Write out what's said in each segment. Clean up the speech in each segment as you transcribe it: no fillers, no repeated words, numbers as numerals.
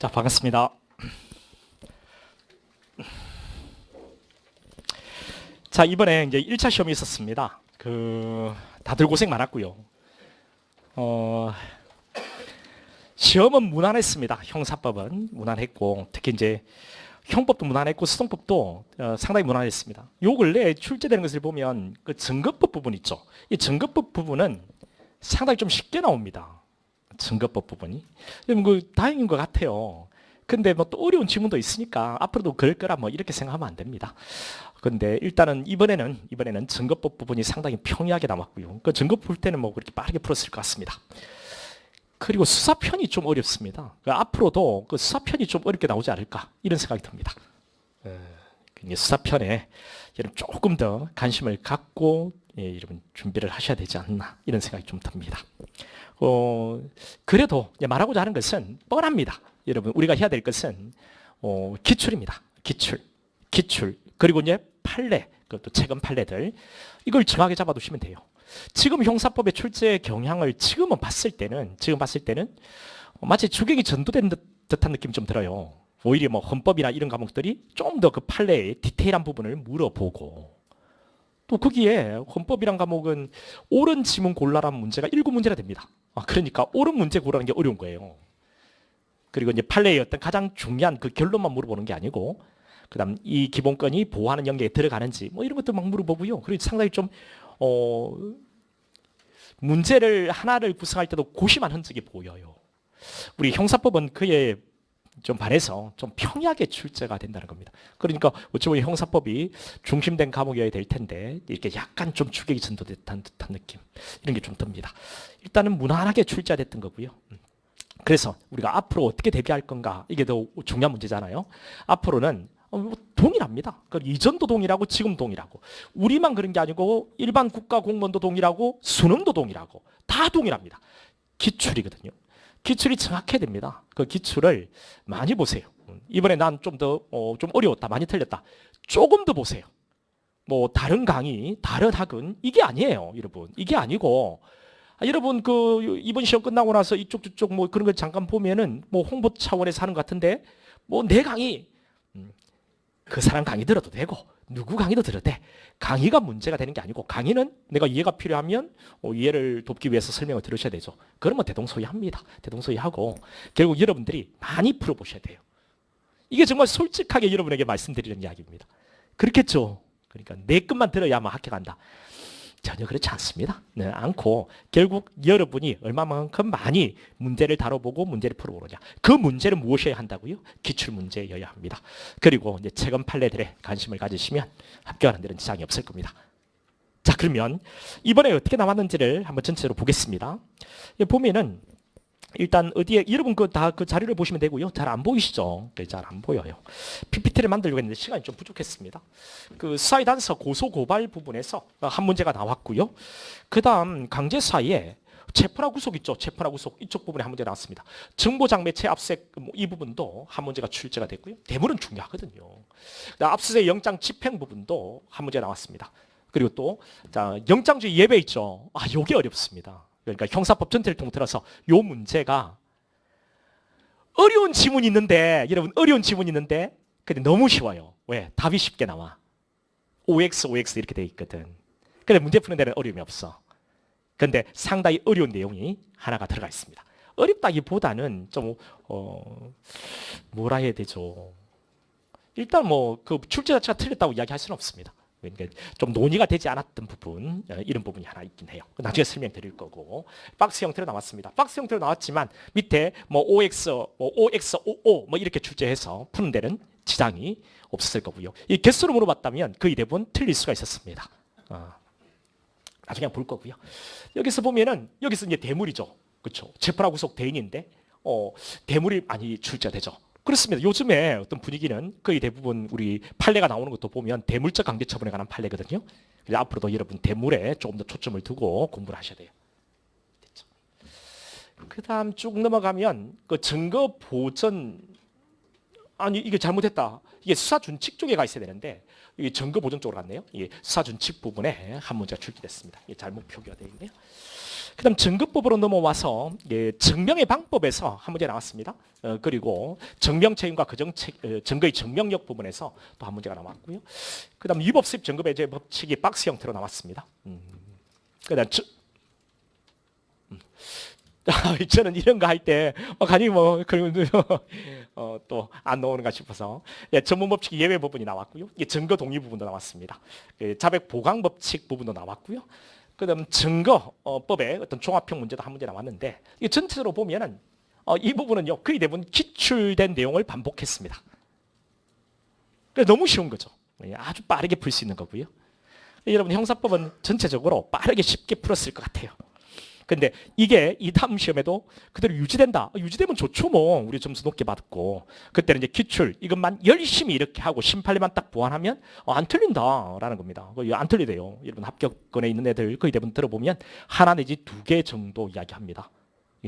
자, 반갑습니다. 자, 이번에 이제 1차 시험이 있었습니다. 다들 고생 많았고요. 시험은 무난했습니다. 형사법은 무난했고, 특히 이제 형법도 무난했고 수동법도 상당히 무난했습니다. 요 근래에 출제되는 것을 보면 그 증거법 부분 있죠. 이 증거법 부분은 상당히 좀 쉽게 나옵니다. 증거법 부분이. 다행인 것 같아요. 근데 뭐 또 어려운 지문도 있으니까 앞으로도 그럴 거라 뭐 이렇게 생각하면 안 됩니다. 근데 일단은 이번에는 증거법 부분이 상당히 평이하게 남았고요. 그 증거 풀 때는 뭐 그렇게 빠르게 풀었을 것 같습니다. 그리고 수사편이 좀 어렵습니다. 앞으로도 그 수사편이 좀 어렵게 나오지 않을까 이런 생각이 듭니다. 수사편에 여러분 조금 더 관심을 갖고 여러분 준비를 하셔야 되지 않나 이런 생각이 좀 듭니다. 그래도 말하고자 하는 것은 뻔합니다. 여러분 우리가 해야 될 것은 기출입니다. 기출 그리고 이제 판례, 그것도 최근 판례들 이걸 정확하게 잡아두시면 돼요. 지금 형사법의 출제 경향을 지금 봤을 때는 마치 주객이 전도된 듯한 느낌이 좀 들어요. 오히려 뭐 헌법이나 이런 과목들이 좀 더 그 판례의 디테일한 부분을 물어보고 또 거기에 헌법이란 과목은 옳은 지문 골라라는 문제가 1구 문제가 됩니다. 그러니까 옳은 문제 고르는 게 어려운 거예요. 그리고 이제 판례의 어떤 가장 중요한 그 결론만 물어보는 게 아니고 그다음 이 기본권이 보호하는 영역에 들어가는지 뭐 이런 것도 막 물어보고요. 그리고 상당히 좀 문제를 하나를 구성할 때도 고심한 흔적이 보여요. 우리 형사법은 그에 좀 반해서 좀 평이하게 출제가 된다는 겁니다. 그러니까 어찌 보면 형사법이 중심된 과목이어야 될 텐데 이렇게 약간 좀 주객이 전도된 듯한 느낌 이런 게 좀 듭니다. 일단은 무난하게 출제가 됐던 거고요. 그래서 우리가 앞으로 어떻게 대비할 건가 이게 더 중요한 문제잖아요. 앞으로는 동일합니다. 이전도 동일하고 지금 동일하고 우리만 그런 게 아니고 일반 국가 공무원도 동일하고 수능도 동일하고 다 동일합니다. 기출이거든요. 기출이 정확해야 됩니다. 그 기출을 많이 보세요. 이번에 난 좀 어려웠다, 많이 틀렸다. 조금 더 보세요. 뭐 다른 강의, 다른 학은 이게 아니에요, 여러분. 이게 아니고 여러분 이번 시험 끝나고 나서 이쪽 저쪽 뭐 그런 걸 잠깐 보면은 뭐 홍보 차원에서 하는 것 같은데 뭐 내 강의 그 사람 강의 들어도 되고 누구 강의도 들어도 돼. 강의가 문제가 되는 게 아니고 강의는 내가 이해가 필요하면 이해를 돕기 위해서 설명을 들으셔야 되죠. 그러면 대동소이합니다. 대동소이하고 결국 여러분들이 많이 풀어보셔야 돼요. 이게 정말 솔직하게 여러분에게 말씀드리는 이야기입니다. 그렇겠죠? 그러니까 내 것만 들어야만 합격한다. 전혀 그렇지 않습니다. 네, 않고 결국 여러분이 얼마만큼 많이 문제를 다뤄보고 문제를 풀어보느냐. 그 문제를 무엇이어야 한다고요? 기출문제여야 합니다. 그리고 이제 최근 판례들에 관심을 가지시면 합격하는 데는 지장이 없을 겁니다. 자, 그러면 이번에 어떻게 나왔는지를 한번 전체로 보겠습니다. 보면은 일단 어디에 여러분 다 그 자료를 보시면 되고요. 잘 안 보이시죠? 잘 안 보여요. PPT를 만들려고 했는데 시간이 좀 부족했습니다. 그 수사의 단서 고소 고발 부분에서 한 문제가 나왔고요. 그다음 강제 수사에 체포나 구속 있죠. 체포나 구속 이쪽 부분에 한 문제 나왔습니다. 정보장 매체 압수수색 이 부분도 한 문제가 출제가 됐고요. 대물은 중요하거든요. 압수수색 영장 집행 부분도 한 문제 나왔습니다. 그리고 또 영장주의 예배 있죠. 요게 어렵습니다. 그러니까 형사법 전체를 통틀어서 요 문제가 어려운 지문이 있는데 여러분 어려운 지문이 있는데 근데 너무 쉬워요. 왜? 답이 쉽게 나와. OX 이렇게 돼 있거든. 근데 문제 푸는 데는 어려움이 없어. 근데 상당히 어려운 내용이 하나가 들어가 있습니다. 어렵다기보다는 좀 뭐라 해야 되죠? 일단 뭐 그 출제 자체가 틀렸다고 이야기할 수는 없습니다. 그러니까 좀 논의가 되지 않았던 부분 이런 부분이 하나 있긴 해요. 나중에 설명드릴 거고 박스 형태로 나왔습니다. 박스 형태로 나왔지만 밑에 뭐 OX, OO 뭐 이렇게 출제해서 푸는 데는 지장이 없었을 거고요. 이 개수로 물어봤다면 거의 대부분 틀릴 수가 있었습니다. 나중에 볼 거고요. 여기서 보면은 여기서 이제 대물이죠, 그렇죠? 체포나 구속 대인인데 대물이 많이 출제되죠. 그렇습니다. 요즘에 어떤 분위기는 거의 대부분 우리 판례가 나오는 것도 보면 대물적 강제 처분에 관한 판례거든요. 그래서 앞으로도 여러분 대물에 조금 더 초점을 두고 공부를 하셔야 돼요. 됐죠? 그다음 쭉 넘어가면 그 증거 보전 이게 잘못했다. 이게 수사 준칙 쪽에 가 있어야 되는데 이게 증거 보전 쪽으로 갔네요. 이게 수사 준칙 부분에 한 문제가 출제됐습니다. 이게 잘못 표기가 되어 있네요. 그다음 증거법으로 넘어와서 증명의 방법에서 한 문제 나왔습니다. 그리고 증명책임과 증거의 증명력 부분에서 또 한 문제가 나왔고요. 그다음 위법 수입 증거 배제 법칙이 박스 형태로 나왔습니다. 그다음 저는 이런 거 할 때 간이 뭐 또 안 나오는가 싶어서 전문 법칙 예외 부분이 나왔고요. 증거 동의 부분도 나왔습니다. 자백 보강 법칙 부분도 나왔고요. 그다음 증거법의 어떤 종합형 문제도 한 문제 나왔는데 이 전체적으로 보면은 이 부분은요 거의 대부분 기출된 내용을 반복했습니다. 그래서 너무 쉬운 거죠. 아주 빠르게 풀 수 있는 거고요. 여러분 형사법은 전체적으로 빠르게 쉽게 풀었을 것 같아요. 근데 이게 이 다음 시험에도 그대로 유지된다. 유지되면 좋죠 뭐. 우리 점수 높게 받고. 그때는 이제 기출 이것만 열심히 이렇게 하고 심판례만 딱 보완하면 안 틀린다라는 겁니다. 안 틀리대요. 여러분 합격권에 있는 애들 거의 대부분 들어보면 하나 내지 두 개 정도 이야기합니다.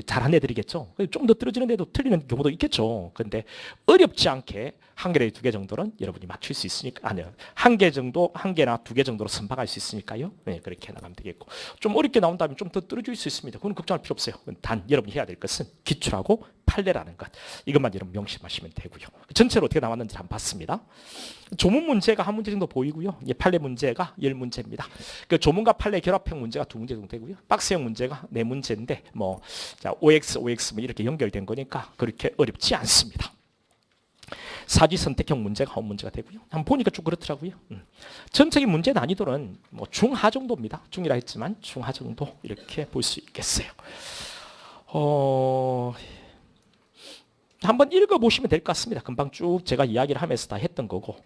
잘한 애들이겠죠. 좀 더 떨어지는 애도 틀리는 경우도 있겠죠. 근데 어렵지 않게 한 개, 두 개 정도는 여러분이 맞출 수 있으니까 아니요. 한 개 정도, 한 개나 두 개 정도로 선박할 수 있으니까요. 네, 그렇게 나가면 되겠고. 좀 어렵게 나온다면 좀 더 떨어질 수 있습니다. 그건 걱정할 필요 없어요. 단 여러분이 해야 될 것은 기출하고 판례라는 것. 이것만 여러분 명심하시면 되고요. 전체로 어떻게 나왔는지 한번 봤습니다. 조문 문제가 한 문제 정도 보이고요. 판례 문제가 10문제입니다. 그 조문과 판례 결합형 문제가 2문제 정도 되고요. 박스형 문제가 4문제인데 자, OX, OX 뭐 이렇게 연결된 거니까 그렇게 어렵지 않습니다. 사지 선택형 문제가 한 문제가 되고요. 한번 보니까 좀 그렇더라고요. 전체적인 문제 난이도는 뭐 중하 정도입니다. 중이라 했지만 중하 정도 이렇게 볼 수 있겠어요. 한번 읽어보시면 될 것 같습니다. 금방 쭉 제가 이야기를 하면서 다 했던 거고.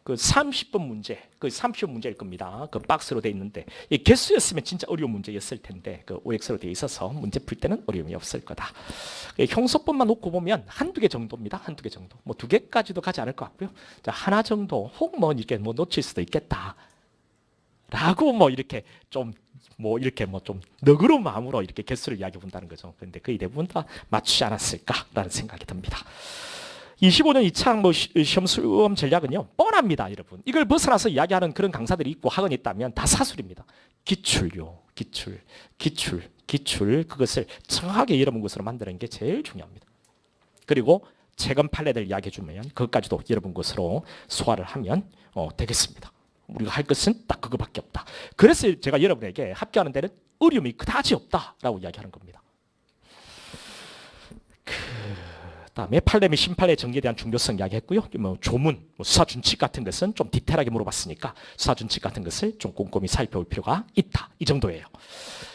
그 30번 문제, 그 30번 문제일 겁니다. 그 박스로 돼 있는데 이 개수였으면 진짜 어려운 문제였을 텐데 그 OX로 돼 있어서 문제 풀 때는 어려움이 없을 거다. 형소법만 놓고 보면 한두 개 정도입니다. 한두 개 정도. 뭐 두 개까지도 가지 않을 것 같고요. 자, 하나 정도 혹 뭐 이렇게 뭐 놓칠 수도 있겠다. 라고 뭐 이렇게 좀 너그러운 마음으로 이렇게 개수를 이야기해 본다는 거죠. 그런데 거의 대부분 다 맞추지 않았을까라는 생각이 듭니다. 25년 2차 시험 수험 전략은요 뻔합니다, 여러분. 이걸 벗어나서 이야기하는 그런 강사들이 있고 학원이 있다면 다 사술입니다. 기출요, 기출 그것을 정확하게 여러분 것으로 만드는 게 제일 중요합니다. 그리고 최근 판례들 이야기해 주면 그것까지도 여러분 것으로 소화를 하면 되겠습니다. 우리가 할 것은 딱 그거밖에 없다. 그래서 제가 여러분에게 합격하는 데는 어려움이 그다지 없다라고 이야기하는 겁니다. 다음에 판례 및 심판례 정리에 대한 중요성 이야기했고요. 뭐 조문, 수사 준칙 같은 것은 좀 디테일하게 물어봤으니까 수사 준칙 같은 것을 좀 꼼꼼히 살펴볼 필요가 있다. 이 정도예요.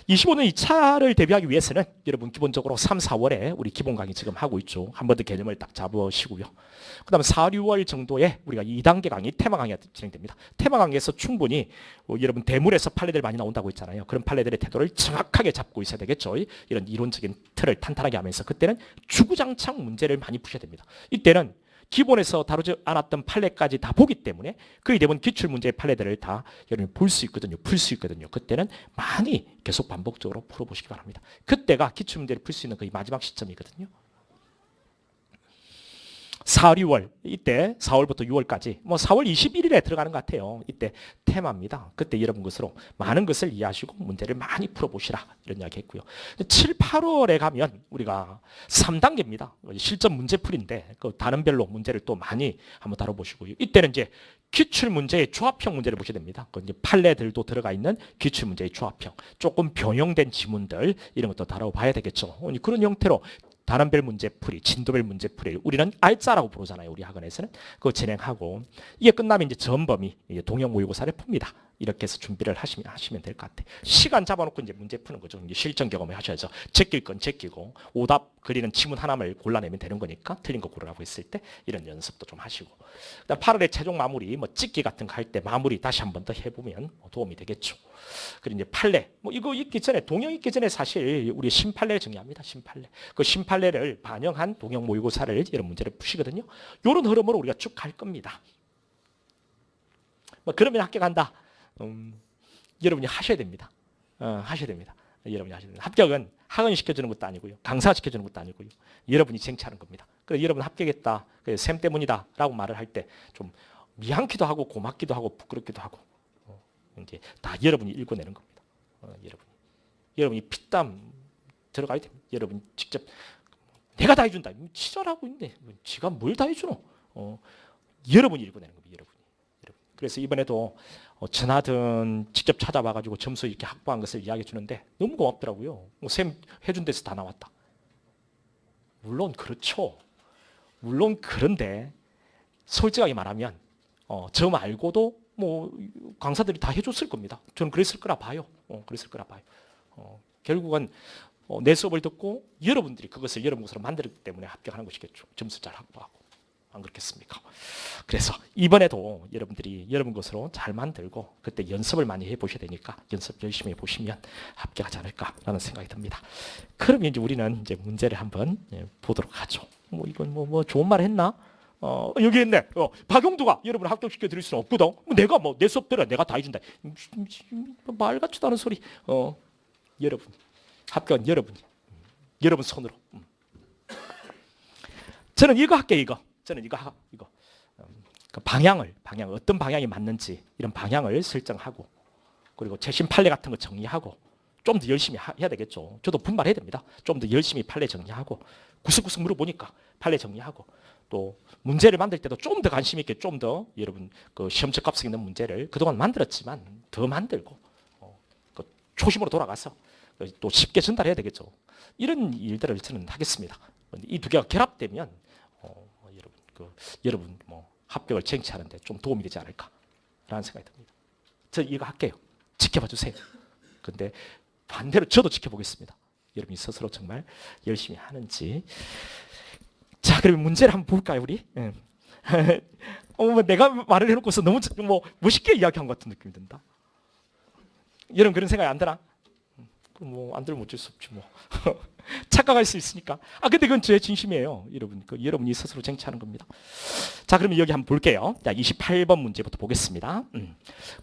25년 2차를 대비하기 위해서는 여러분 기본적으로 3, 4월에 우리 기본 강의 지금 하고 있죠. 한 번 더 개념을 딱 잡으시고요. 그 다음에 4, 6월 정도에 우리가 2단계 강의, 테마 강의가 진행됩니다. 테마 강의에서 충분히 여러분 대물에서 판례들 많이 나온다고 했잖아요. 그런 판례들의 태도를 정확하게 잡고 있어야 되겠죠. 이런 이론적인 틀을 탄탄하게 하면서 그때는 주구장창 문제를 많이 푸셔야 됩니다. 이때는 기본에서 다루지 않았던 판례까지 다 보기 때문에 거의 대부분 기출문제의 판례들을 다 여러분이 볼 수 있거든요. 풀 수 있거든요. 그때는 많이 계속 반복적으로 풀어보시기 바랍니다. 그때가 기출문제를 풀 수 있는 거의 마지막 시점이거든요. 4, 6월 이때 4월부터 6월까지 뭐 4월 21일에 들어가는 것 같아요. 이때 테마입니다. 그때 여러분 것으로 많은 것을 이해하시고 문제를 많이 풀어보시라 이런 이야기 했고요. 7, 8월에 가면 우리가 3단계입니다. 실전 문제풀인데 그 단원별로 문제를 또 많이 한번 다뤄보시고요. 이때는 이제 기출 문제의 조합형 문제를 보셔야 됩니다. 그 이제 판례들도 들어가 있는 기출 문제의 조합형, 조금 변형된 지문들 이런 것도 다뤄봐야 되겠죠. 그런 형태로 단원별 문제풀이, 진도별 문제풀이 우리는 알짜라고 부르잖아요. 우리 학원에서는 그거 진행하고 이게 끝나면 이제 전범위 동형 모의고사를 풉니다. 이렇게 해서 준비를 하시면 될 것 같아요. 시간 잡아놓고 이제 문제 푸는 거죠. 이제 실전 경험을 하셔야죠. 제낄 건 제끼고 오답 그리는 지문 하나만 골라내면 되는 거니까 틀린 거 고르라고 했을 때 이런 연습도 좀 하시고 그다음 8월에 최종 마무리 뭐 찍기 같은 거 할 때 마무리 다시 한 번 더 해보면 도움이 되겠죠. 그리고 이제 판례 뭐 이거 있기 전에 동형 있기 전에 사실 우리 심판례를 정리합니다. 심판례 그 심판례를 반영한 동형 모의고사를 이런 문제를 푸시거든요. 이런 흐름으로 우리가 쭉 갈 겁니다. 뭐 그러면 합격한다. 여러분이 하셔야 됩니다. 하셔야 됩니다. 여러분이 하셔야 됩니다. 합격은 학원이 시켜주는 것도 아니고요. 강사가 시켜주는 것도 아니고요. 여러분이 쟁취하는 겁니다. 그래서 여러분 합격했다. 쌤 때문이다. 라고 말을 할 때 좀 미안기도 하고 고맙기도 하고 부끄럽기도 하고 이제 다 여러분이 읽어내는 겁니다. 여러분이 피땀 들어가야 됩니다. 여러분 직접 내가 다 해준다. 치졸하고 있네. 지가 뭘 다 해주노? 여러분이 읽어내는 겁니다. 여러분. 그래서 이번에도 전화든 직접 찾아와가지고 점수 이렇게 확보한 것을 이야기해 주는데 너무 고맙더라고요. 쌤 해준 데서 다 나왔다. 물론 그렇죠. 물론 그런데 솔직하게 말하면 저 말고도 뭐 강사들이 다 해줬을 겁니다. 저는 그랬을 거라 봐요. 결국은 내 수업을 듣고 여러분들이 그것을 여러분 것으로 만들었기 때문에 합격하는 것이겠죠. 점수 잘 확보하고. 안 그렇겠습니까? 그래서 이번에도 여러분들이 여러분 것으로 잘 만들고 그때 연습을 많이 해보셔야 되니까 연습 열심히 해보시면 합격하지 않을까라는 생각이 듭니다. 그러면 이제 우리는 이제 문제를 한번 보도록 하죠. 뭐 이건 뭐 좋은 말 했나? 여기 있네. 박용두가 여러분을 합격시켜 드릴 수는 없거든. 내가 뭐 내 수업 들어 내가 다 해준다. 말 같지도 않은 소리. 여러분 합격은 여러분 손으로. 저는 이거 할게요. 이거 그 방향을 어떤 방향이 맞는지 이런 방향을 설정하고 그리고 최신 판례 같은 거 정리하고 좀 더 열심히 해야 되겠죠. 저도 분발해야 됩니다. 좀 더 열심히 판례 정리하고 구석구석 물어보니까 판례 정리하고 또 문제를 만들 때도 좀 더 관심 있게 좀 더 여러분 그 시험 적합성 있는 문제를 그동안 만들었지만 더 만들고 그 초심으로 돌아가서 또 쉽게 전달해야 되겠죠. 이런 일들을 저는 하겠습니다. 이 두 개가 결합되면 여러분 뭐 합격을 쟁취하는데 좀 도움이 되지 않을까라는 생각이 듭니다. 저 이거 할게요. 지켜봐 주세요. 근데 반대로 저도 지켜보겠습니다. 여러분이 스스로 정말 열심히 하는지. 자, 그러면 문제를 한번 볼까요, 우리? 내가 말을 해놓고서 너무 뭐 멋있게 이야기한 것 같은 느낌이 든다. 여러분 그런 생각이 안 드나? 뭐 안 들면 어쩔 수 없지 뭐. 착각할 수 있으니까. 근데 그건 제 진심이에요. 여러분, 여러분이 스스로 쟁취하는 겁니다. 자, 그러면 여기 한번 볼게요. 자, 28번 문제부터 보겠습니다.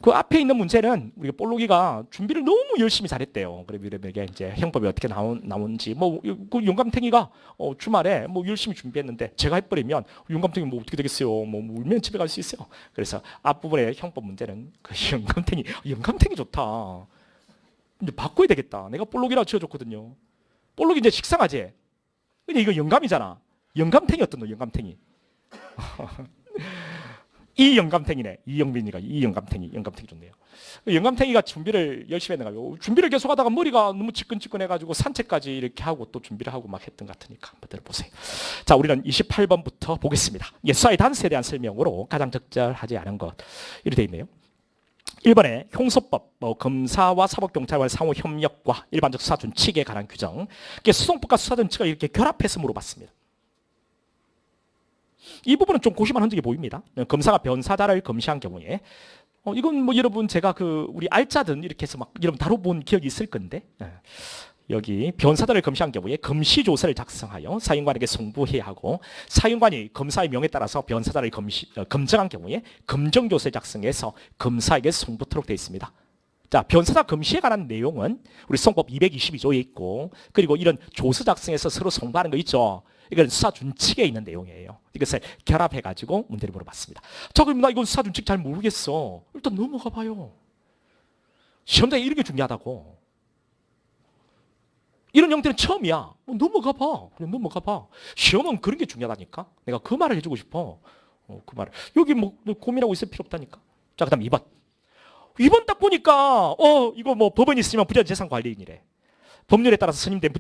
그 앞에 있는 문제는 우리가 볼록이가 준비를 너무 열심히 잘했대요. 그러면 이게 이제 형법이 어떻게 나오는지 그 용감탱이가 주말에 뭐 열심히 준비했는데 제가 해버리면 용감탱이 뭐 어떻게 되겠어요? 뭐 울면 집에 갈 수 있어요. 그래서 앞부분의 형법 문제는 그 영감탱이 좋다. 이제 바꿔야 되겠다. 내가 볼록이라고 지어줬거든요. 볼록이 이제 식상하지? 근데 이거 영감이잖아. 영감탱이 어떤 너? 영감탱이. 이 영감탱이네. 이영빈이가 이 영감탱이 좋네요. 영감탱이가 준비를 열심히 했는가 봐요. 준비를 계속하다가 머리가 너무 지끈지끈해가지고 산책까지 이렇게 하고 또 준비를 하고 막 했던 것 같으니까 한번 들어보세요. 자, 우리는 28번부터 보겠습니다. 수화의 단서에 대한 설명으로 가장 적절하지 않은 것 이렇게 돼 있네요. 1번에 형소법, 검사와 사법경찰과의 상호 협력과 일반적 수사 준칙에 관한 규정. 수송법과 수사 준칙을 이렇게 결합해서 물어봤습니다. 이 부분은 좀 고심한 흔적이 보입니다. 검사가 변사자를 검시한 경우에 이건 뭐 여러분 제가 우리 알짜든 이렇게 해서 막 여러분 다뤄본 기억이 있을 건데 여기 변사자를 검시한 경우에 검시조서를 작성하여 사인관에게 송부해야 하고 사인관이 검사의 명에 따라서 변사자를 검정한 경우에 검정조서를 작성해서 검사에게 송부토록 되어 있습니다. 자, 변사자 검시에 관한 내용은 우리 수송법 222조에 있고 그리고 이런 조서 작성해서 서로 송부하는 거 있죠. 이건 수사준칙에 있는 내용이에요. 이것을 결합해가지고 문제를 물어봤습니다. 자, 그럼 나 이건 수사준칙 잘 모르겠어. 일단 넘어가 봐요. 시험장에 이런 게 중요하다고. 이런 형태는 처음이야. 넘어가 봐. 그냥 넘어가 봐. 시험은 그런 게 중요하다니까. 내가 그 말을 해주고 싶어. 그 말을. 여기 뭐 고민하고 있을 필요 없다니까. 자, 그 다음 2번. 2번 딱 보니까 이거 뭐 법원이 있으면 부재자 재산 관리인이래. 법률에 따라서 선임된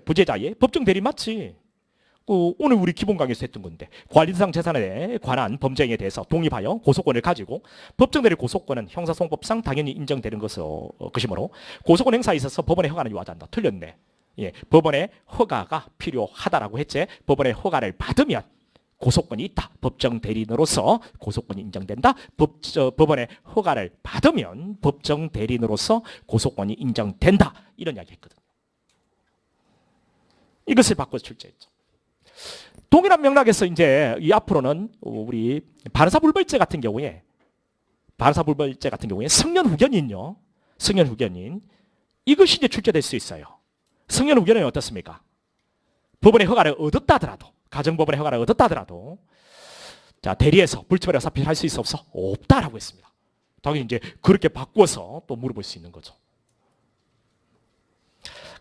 부재자의 법정 대리 맞지. 오늘 우리 기본 강의에서 했던 건데 관리대상 재산에 관한 범죄행위에 대해서 독립하여 고소권을 가지고 법정 대리 고소권은 형사소송법상 당연히 인정되는 것이므로 고소권 행사에 있어서 법원의 허가는 요하지 않는다. 틀렸네. 예, 법원의 허가가 필요하다라고 했지. 법원의 허가를 받으면 고소권이 있다. 법정 대리인으로서 고소권이 인정된다. 법원의 허가를 받으면 법정 대리인으로서 고소권이 인정된다. 이런 이야기 했거든요. 이것을 바꿔서 출제했죠. 동일한 맥락에서 이제 이 앞으로는 우리 반사불벌죄 같은 경우에 성년 후견인 이것이 이제 출제될 수 있어요. 성년 후견인은 어떻습니까? 법원의 허가를 얻었다 하더라도 가정법원의 허가를 얻었다 하더라도 자, 대리해서 불처벌 사필할 수 있어 없어? 없다라고 했습니다. 당연히 이제 그렇게 바꿔서 또 물어볼 수 있는 거죠.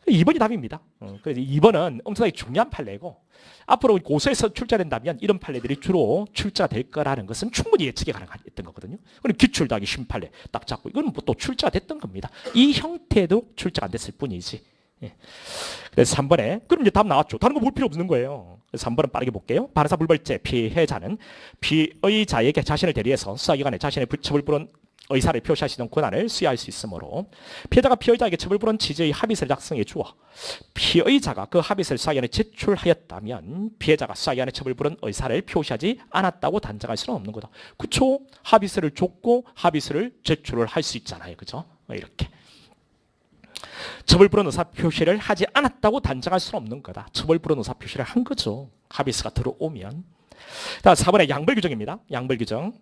2번이 답입니다. 그래서 2번은 엄청나게 중요한 판례고 앞으로 고소에서 출제된다면 이런 판례들이 주로 출제가 될 거라는 것은 충분히 예측이 가능했던 거거든요. 그럼 기출 더하기 쉼판례 딱 잡고 이건 뭐 또 출제가 됐던 겁니다. 이 형태도 출제가 안 됐을 뿐이지. 예. 그래서 3번에 그럼 이제 답 나왔죠. 다른 거 볼 필요 없는 거예요. 그래서 3번은 빠르게 볼게요. 반의사 불벌죄 피해자는 피의자에게 자신을 대리해서 수사기관에 자신의 처벌 불원 의사를 표시할 수 있는 권한을 수여할 수 있으므로 피해자가 피의자에게 처벌 불원 취지의 합의서를 작성해 주어 피의자가 그 합의서를 수사기관에 제출하였다면 피해자가 수사기관에 처벌 불원 의사를 표시하지 않았다고 단정할 수는 없는 거다. 그쵸? 합의서를 줬고 합의서를 제출을 할 수 있잖아요. 그죠? 이렇게. 처벌 불원 의사 표시를 하지 않았다고 단정할 수는 없는 거다. 처벌 불원 의사 표시를 한 거죠. 합의서가 들어오면. 다음 4번의 양벌 규정입니다. 양벌 규정.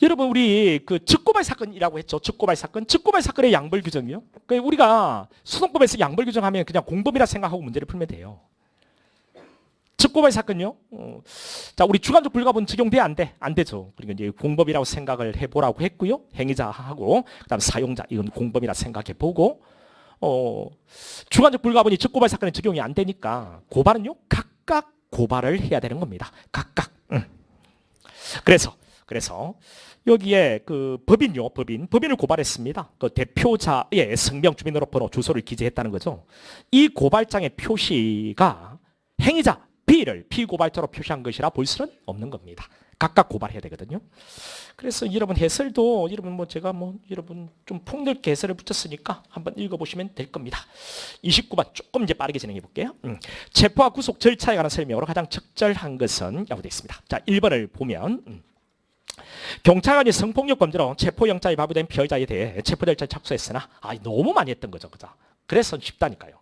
여러분 우리 그 즉고발 사건이라고 했죠. 즉고발 사건. 즉고발 사건의 양벌 규정이요. 그러니까 우리가 소송법에서 양벌 규정하면 그냥 공범이라 생각하고 문제를 풀면 돼요. 즉고발 사건요. 자, 우리 주관적 불가분 적용돼 안 돼? 안 되죠. 그러니까 이제 공범이라고 생각을 해보라고 했고요. 행위자하고 그다음 사용자 이건 공범이라 생각해 보고 주관적 불가분이 즉고발 사건에 적용이 안 되니까 고발은요 각각 고발을 해야 되는 겁니다. 각각. 그래서 여기에 그 법인을 고발했습니다. 그 대표자의 성명, 주민등록번호, 주소를 기재했다는 거죠. 이 고발장의 표시가 행위자 B를 피고발자로 표시한 것이라 볼 수는 없는 겁니다. 각각 고발해야 되거든요. 그래서 여러분 해설도 제가 여러분 좀 폭넓게 해설을 붙였으니까 한번 읽어보시면 될 겁니다. 29번 조금 이제 빠르게 진행해 볼게요. 체포와 구속 절차에 관한 설명으로 가장 적절한 것은 라고 되어 있습니다. 자, 1번을 보면 경찰관이 성폭력 범죄로 체포영장이 발부된 피해자에 대해 체포 절차에 착수했으나 너무 많이 했던 거죠. 그죠? 그래서 쉽다니까요.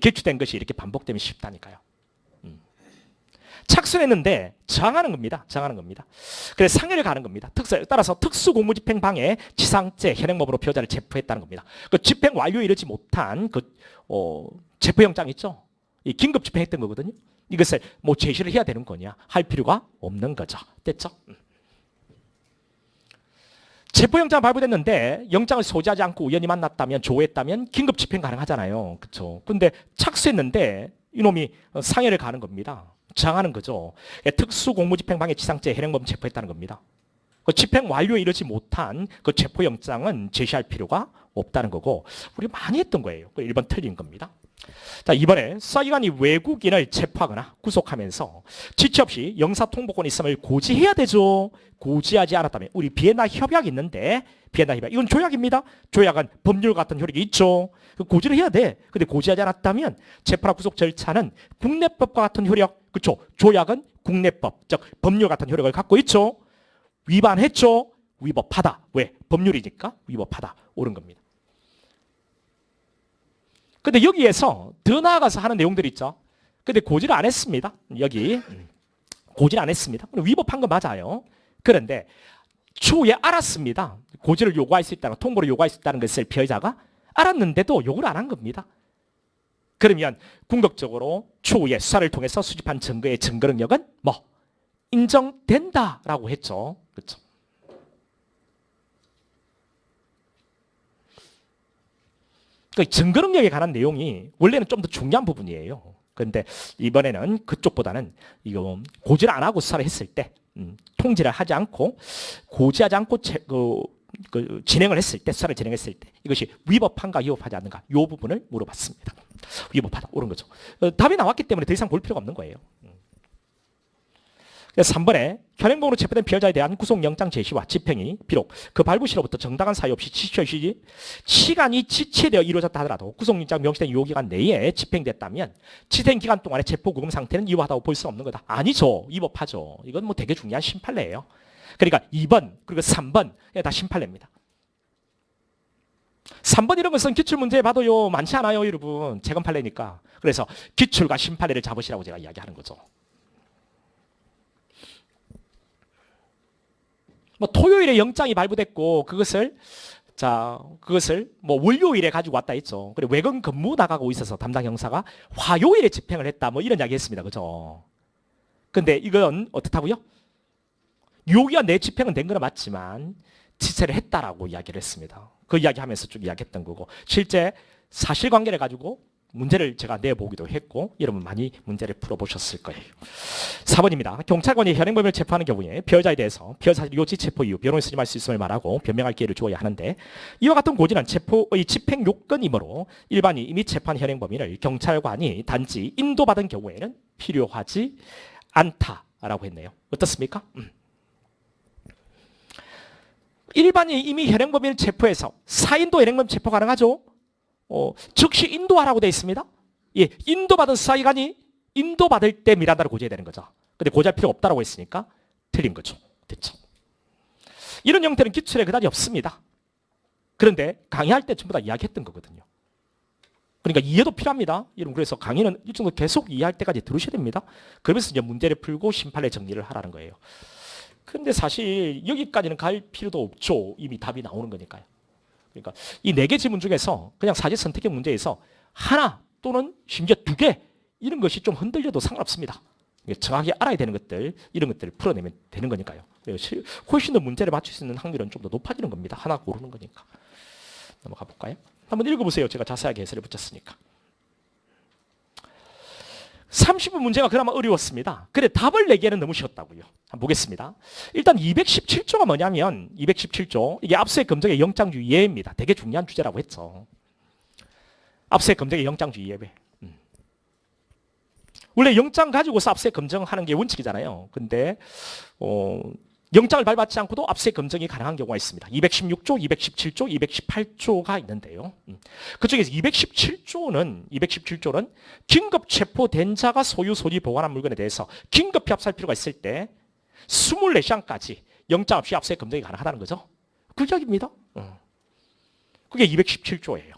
개추된 것이 이렇게 반복되면 쉽다니까요. 착수했는데 저항하는 겁니다. 그래서 상해를 가는 겁니다. 따라서 특수공무집행방해 치상죄 현행범으로 피해자를 체포했다는 겁니다. 그 집행 완료에 이르지 못한 그 체포영장 있죠? 이 긴급 집행했던 거거든요. 이것을 뭐 제시를 해야 되는 거냐 할 필요가 없는 거죠. 됐죠? 체포영장 발부됐는데 영장을 소지하지 않고 우연히 만났다면 조회했다면 긴급 집행 가능하잖아요. 그렇죠? 근데 착수했는데 이놈이 상해를 가는 겁니다. 저항하는 거죠. 특수공무집행방해 치상죄 현행범 체포했다는 겁니다. 그 집행 완료에 이르지 못한 그 체포영장은 제시할 필요가 없다는 거고 우리 많이 했던 거예요. 1번 틀린 겁니다. 자, 이번에 수사기관이 외국인을 체포하거나 구속하면서 지체 없이 영사통보권 있음을 고지해야 되죠. 고지하지 않았다면 우리 비엔나 협약이 있는데 비엔나 협약 이건 조약입니다. 조약은 법률 같은 효력이 있죠. 고지를 해야 돼. 근데 고지하지 않았다면 체포나 구속 절차는 국내법과 같은 효력, 그렇죠? 조약은 국내법, 즉 법률 같은 효력을 갖고 있죠. 위반했죠. 위법하다. 왜? 법률이니까 위법하다. 옳은 겁니다. 근데 여기에서 더 나아가서 하는 내용들이 있죠. 근데 고지를 안 했습니다. 여기 고지를 안 했습니다. 위법한 거 맞아요. 그런데 추후에 알았습니다. 고지를 요구할 수 있다는, 통보를 요구할 수 있다는 것을 피해자가 알았는데도 요구를 안 한 겁니다. 그러면 궁극적으로 추후에 수사를 통해서 수집한 증거의 증거 능력은 인정된다라고 했죠. 그렇죠? 그 증거 능력에 관한 내용이 원래는 좀 더 중요한 부분이에요. 그런데 이번에는 그쪽보다는 이거 고지를 안 하고 수사를 했을 때, 통지를 하지 않고 고지하지 않고 진행을 했을 때, 수사를 진행했을 때 이것이 위법한가 위법하지 않는가 이 부분을 물어봤습니다. 위법하다, 옳은 거죠. 답이 나왔기 때문에 더 이상 볼 필요가 없는 거예요. 그래서 3번에 현행범으로 체포된 피해자에 대한 구속영장 제시와 집행이 비록 그 발부 시로부터 정당한 사유 없이 시간이 지체되어 이루어졌다 하더라도 구속영장 명시된 요기간 내에 집행됐다면 지된 기간 동안의 체포구금 상태는 위법하다고 볼 수 없는 거다. 아니죠. 위법하죠. 이건 뭐 되게 중요한 심판례예요. 그러니까 2번 그리고 3번 다 심판례입니다. 3번 이런 것은 기출문제에 봐도요 많지 않아요, 여러분. 재검 판례니까. 그래서 기출과 심판례를 잡으시라고 제가 이야기하는 거죠. 토요일에 영장이 발부됐고 그것을 월요일에 가지고 왔다 했죠. 그리고 외근 근무 나가고 있어서 담당 형사가 화요일에 집행을 했다 이런 이야기 했습니다. 그죠? 근데 이건 어떻다고요? 요기가 내 집행은 된 거는 맞지만 지체를 했다라고 이야기를 했습니다. 그 이야기하면서 쭉 이야기했던 거고 실제 사실관계를 가지고 문제를 제가 내보기도 했고 여러분 많이 문제를 풀어보셨을 거예요. 4번입니다. 경찰관이 현행범을 체포하는 경우에 피해자에 대해서 피해 사실 요지 체포 이후 변호인 선임할 수 있음을 말하고 변명할 기회를 주어야 하는데 이와 같은 고지는 체포의 집행 요건이므로 일반이 이미 체포한 현행범인을 경찰관이 단지 인도받은 경우에는 필요하지 않다라고 했네요. 어떻습니까? 일반이 이미 현행범인을 체포해서 사인도 현행범 체포 가능하죠? 즉시 인도하라고 되어 있습니다. 예, 인도받은 수사기관이 인도받을 때 미란다를 고지해야 되는 거죠. 근데 고지할 필요가 없다고 했으니까 틀린 거죠. 됐죠? 이런 형태는 기출에 그다지 없습니다. 그런데 강의할 때 전부 다 이야기했던 거거든요. 그러니까 이해도 필요합니다. 여러분 그래서 강의는 이 정도 계속 이해할 때까지 들으셔야 됩니다. 그러면서 이제 문제를 풀고 심판의 정리를 하라는 거예요. 그런데 사실 여기까지는 갈 필요도 없죠. 이미 답이 나오는 거니까요. 그러니까 이 4개 지문 중에서 그냥 사지 선택형 문제에서 하나 또는 심지어 2개 이런 것이 좀 흔들려도 상관없습니다. 정확히 알아야 되는 것들 이런 것들을 풀어내면 되는 거니까요. 훨씬 더 문제를 맞출 수 있는 확률은 좀 더 높아지는 겁니다. 하나 고르는 거니까. 넘어가 볼까요? 한번 읽어보세요. 제가 자세하게 해설을 붙였으니까. 30번 문제가 그나마 어려웠습니다. 근데 답을 내기에는 너무 쉬웠다고요. 한번 보겠습니다. 일단 217조가 뭐냐면 217조 이게 압수수색 검증의 영장주의 예외입니다. 되게 중요한 주제라고 했죠. 압수수색 검증의 영장주의 예외. 원래 영장 가지고서 압수수색 검증하는 게 원칙이잖아요. 근데 영장을 발받지 않고도 압수수색 검증이 가능한 경우가 있습니다. 216조, 217조, 218조가 있는데요. 그중에서 217조는 긴급 체포된 자가 소유 소지 보관한 물건에 대해서 긴급히 압수할 필요가 있을 때 24시간까지 영장 없이 압수수색 검증이 가능하다는 거죠. 그 이야기입니다. 그게 217조예요.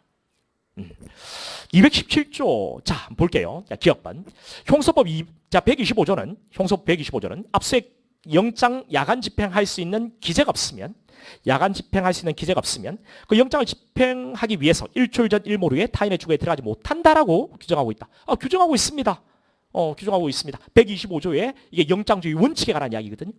217조 자 볼게요. 자, 기억번 형소법 125조는 압수수색 영장 야간 집행할 수 있는 기재가 없으면 그 영장을 집행하기 위해서 일주일 전 일몰 후에 타인의 주거에 들어가지 못한다라고 규정하고 있다. 규정하고 있습니다. 규정하고 있습니다. 125조에 이게 영장주의 원칙에 관한 이야기거든요.